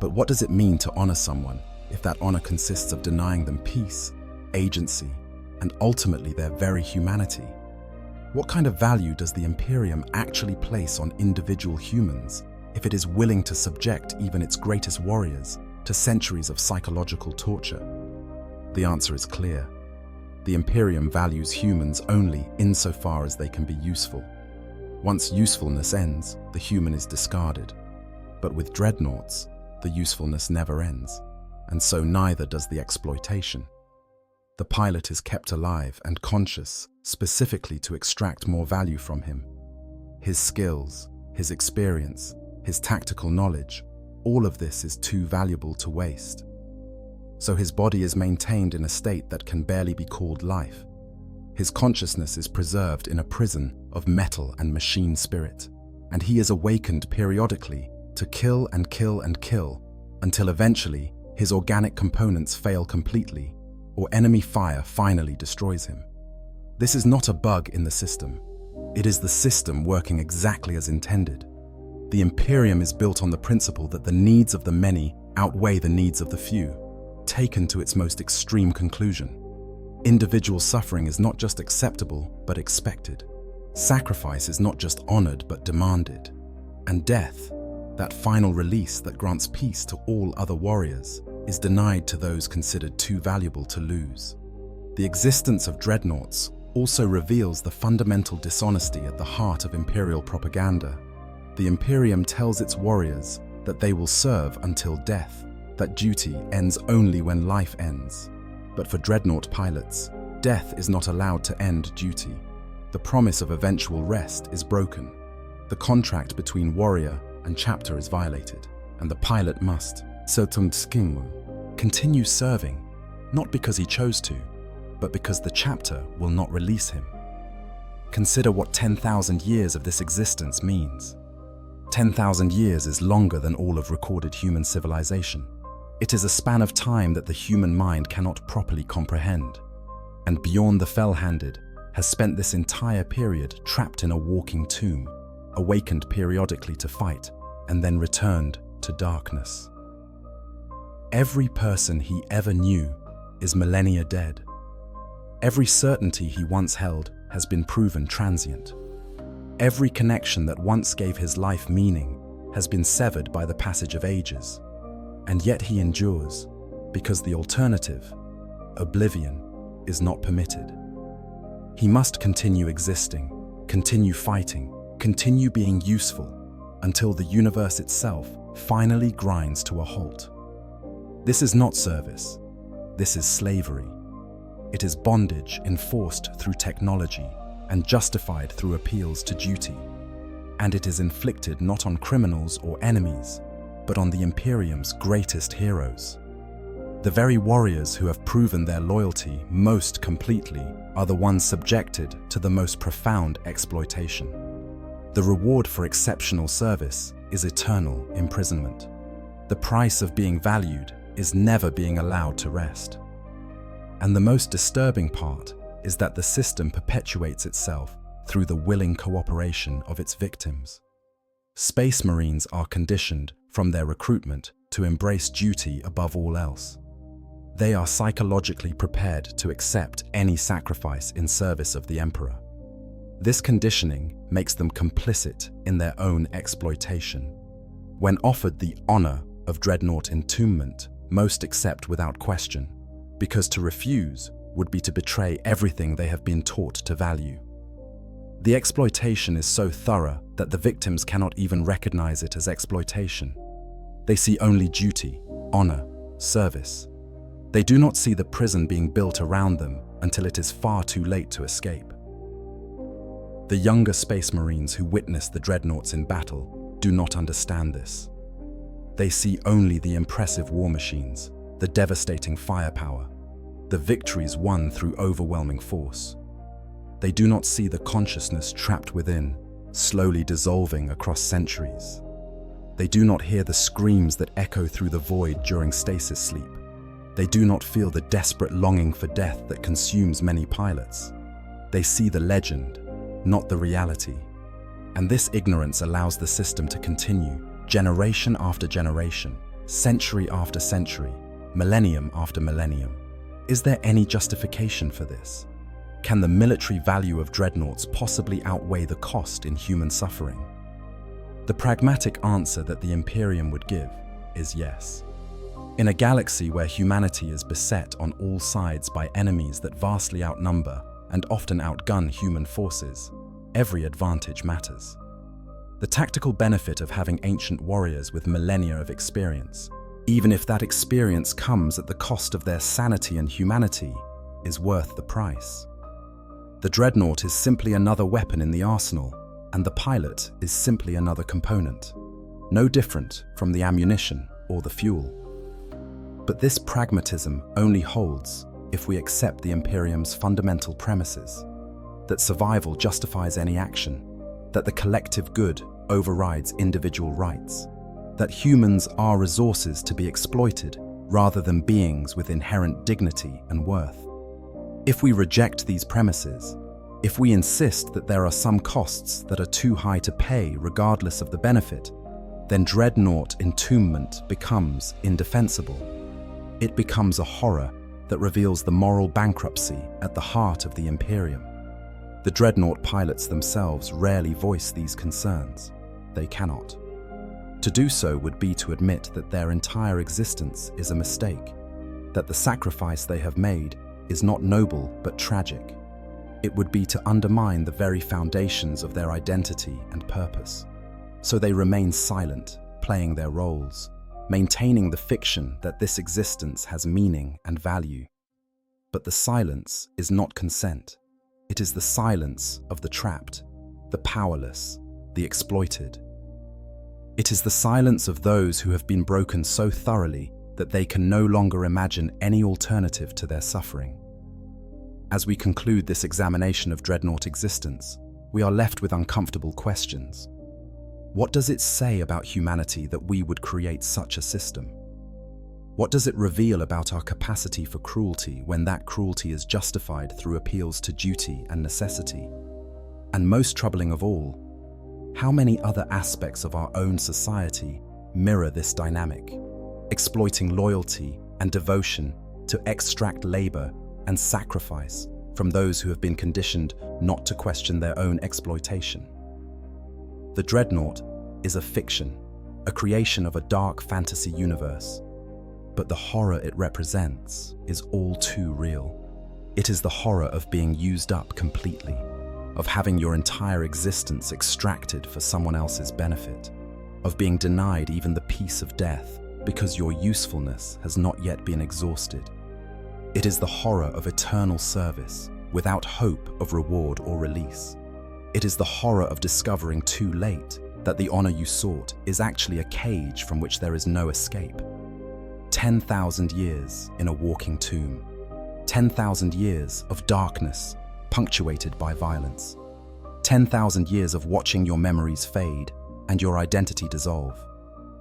But what does it mean to honor someone if that honor consists of denying them peace, agency, and ultimately their very humanity? What kind of value does the Imperium actually place on individual humans if it is willing to subject even its greatest warriors to centuries of psychological torture? The answer is clear. The Imperium values humans only insofar as they can be useful. Once usefulness ends, the human is discarded. But with dreadnoughts, the usefulness never ends, and so neither does the exploitation. The pilot is kept alive and conscious specifically to extract more value from him. His skills, his experience, his tactical knowledge, all of this is too valuable to waste. So his body is maintained in a state that can barely be called life. His consciousness is preserved in a prison of metal and machine spirit, and he is awakened periodically to kill and kill and kill until eventually his organic components fail completely or enemy fire finally destroys him. This is not a bug in the system. It is the system working exactly as intended. The Imperium is built on the principle that the needs of the many outweigh the needs of the few, taken to its most extreme conclusion. Individual suffering is not just acceptable, but expected. Sacrifice is not just honored, but demanded. And death, that final release that grants peace to all other warriors, is denied to those considered too valuable to lose. The existence of dreadnoughts also reveals the fundamental dishonesty at the heart of imperial propaganda. The Imperium tells its warriors that they will serve until death, that duty ends only when life ends. But for dreadnought pilots, death is not allowed to end duty. The promise of eventual rest is broken. The contract between warrior and chapter is violated, and the pilot must continue serving, not because he chose to, but because the chapter will not release him. Consider what 10,000 years of this existence means. 10,000 years is longer than all of recorded human civilization. It is a span of time that the human mind cannot properly comprehend. And Bjorn the Fell-Handed has spent this entire period trapped in a walking tomb, awakened periodically to fight, and then returned to darkness. Every person he ever knew is millennia dead. Every certainty he once held has been proven transient. Every connection that once gave his life meaning has been severed by the passage of ages. And yet he endures, because the alternative, oblivion, is not permitted. He must continue existing, continue fighting, continue being useful, until the universe itself finally grinds to a halt. This is not service. This is slavery. It is bondage enforced through technology and justified through appeals to duty. And it is inflicted not on criminals or enemies, but on the Imperium's greatest heroes. The very warriors who have proven their loyalty most completely are the ones subjected to the most profound exploitation. The reward for exceptional service is eternal imprisonment. The price of being valued is never being allowed to rest. And the most disturbing part is that the system perpetuates itself through the willing cooperation of its victims. Space Marines are conditioned from their recruitment to embrace duty above all else. They are psychologically prepared to accept any sacrifice in service of the Emperor. This conditioning makes them complicit in their own exploitation. When offered the honor of dreadnought entombment, most accept without question, because to refuse would be to betray everything they have been taught to value. The exploitation is so thorough that the victims cannot even recognize it as exploitation. They see only duty, honor, service. They do not see the prison being built around them until it is far too late to escape. The younger Space Marines who witness the Dreadnoughts in battle do not understand this. They see only the impressive war machines, the devastating firepower, the victories won through overwhelming force. They do not see the consciousness trapped within, slowly dissolving across centuries. They do not hear the screams that echo through the void during stasis sleep. They do not feel the desperate longing for death that consumes many pilots. They see the legend, not the reality. And this ignorance allows the system to continue, generation after generation, century after century, millennium after millennium. Is there any justification for this? Can the military value of dreadnoughts possibly outweigh the cost in human suffering? The pragmatic answer that the Imperium would give is yes. In a galaxy where humanity is beset on all sides by enemies that vastly outnumber and often outgun human forces, every advantage matters. The tactical benefit of having ancient warriors with millennia of experience, even if that experience comes at the cost of their sanity and humanity, is worth the price. The Dreadnought is simply another weapon in the arsenal, and the pilot is simply another component, no different from the ammunition or the fuel. But this pragmatism only holds if we accept the Imperium's fundamental premises, that survival justifies any action, that the collective good overrides individual rights, that humans are resources to be exploited rather than beings with inherent dignity and worth. If we reject these premises, if we insist that there are some costs that are too high to pay regardless of the benefit, then Dreadnought entombment becomes indefensible. It becomes a horror that reveals the moral bankruptcy at the heart of the Imperium. The Dreadnought pilots themselves rarely voice these concerns. They cannot. To do so would be to admit that their entire existence is a mistake, that the sacrifice they have made is not noble but tragic. It would be to undermine the very foundations of their identity and purpose. So they remain silent, playing their roles, maintaining the fiction that this existence has meaning and value. But the silence is not consent. It is the silence of the trapped, the powerless, the exploited. It is the silence of those who have been broken so thoroughly that they can no longer imagine any alternative to their suffering. As we conclude this examination of Dreadnought existence, we are left with uncomfortable questions. What does it say about humanity that we would create such a system? What does it reveal about our capacity for cruelty when that cruelty is justified through appeals to duty and necessity? And most troubling of all, how many other aspects of our own society mirror this dynamic, exploiting loyalty and devotion to extract labor and sacrifice from those who have been conditioned not to question their own exploitation? The Dreadnought is a fiction, a creation of a dark fantasy universe, but the horror it represents is all too real. It is the horror of being used up completely, of having your entire existence extracted for someone else's benefit, of being denied even the peace of death because your usefulness has not yet been exhausted. It is the horror of eternal service without hope of reward or release. It is the horror of discovering too late that the honor you sought is actually a cage from which there is no escape. 10,000 years in a walking tomb. 10,000 years of darkness punctuated by violence. 10,000 years of watching your memories fade and your identity dissolve.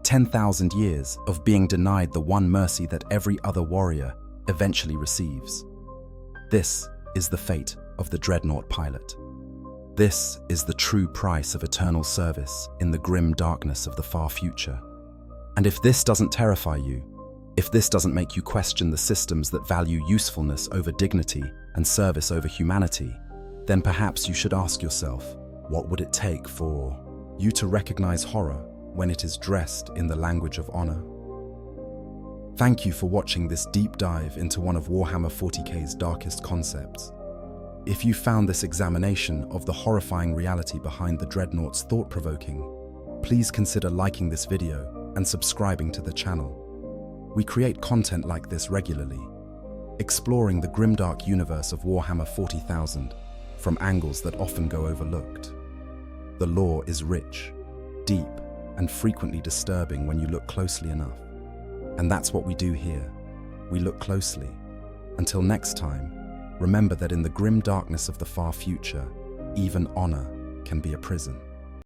10,000 years of being denied the one mercy that every other warrior eventually receives. This is the fate of the Dreadnought pilot. This is the true price of eternal service in the grim darkness of the far future. And if this doesn't terrify you, if this doesn't make you question the systems that value usefulness over dignity and service over humanity, then perhaps you should ask yourself, what would it take for you to recognize horror when it is dressed in the language of honor? Thank you for watching this deep dive into one of Warhammer 40k's darkest concepts. If you found this examination of the horrifying reality behind the Dreadnoughts thought-provoking, please consider liking this video and subscribing to the channel. We create content like this regularly. exploring the grimdark universe of Warhammer 40,000 from angles that often go overlooked. The lore is rich, deep, and frequently disturbing when you look closely enough. And that's what we do here. We look closely. Until next time, remember that in the grim darkness of the far future, even honor can be a prison.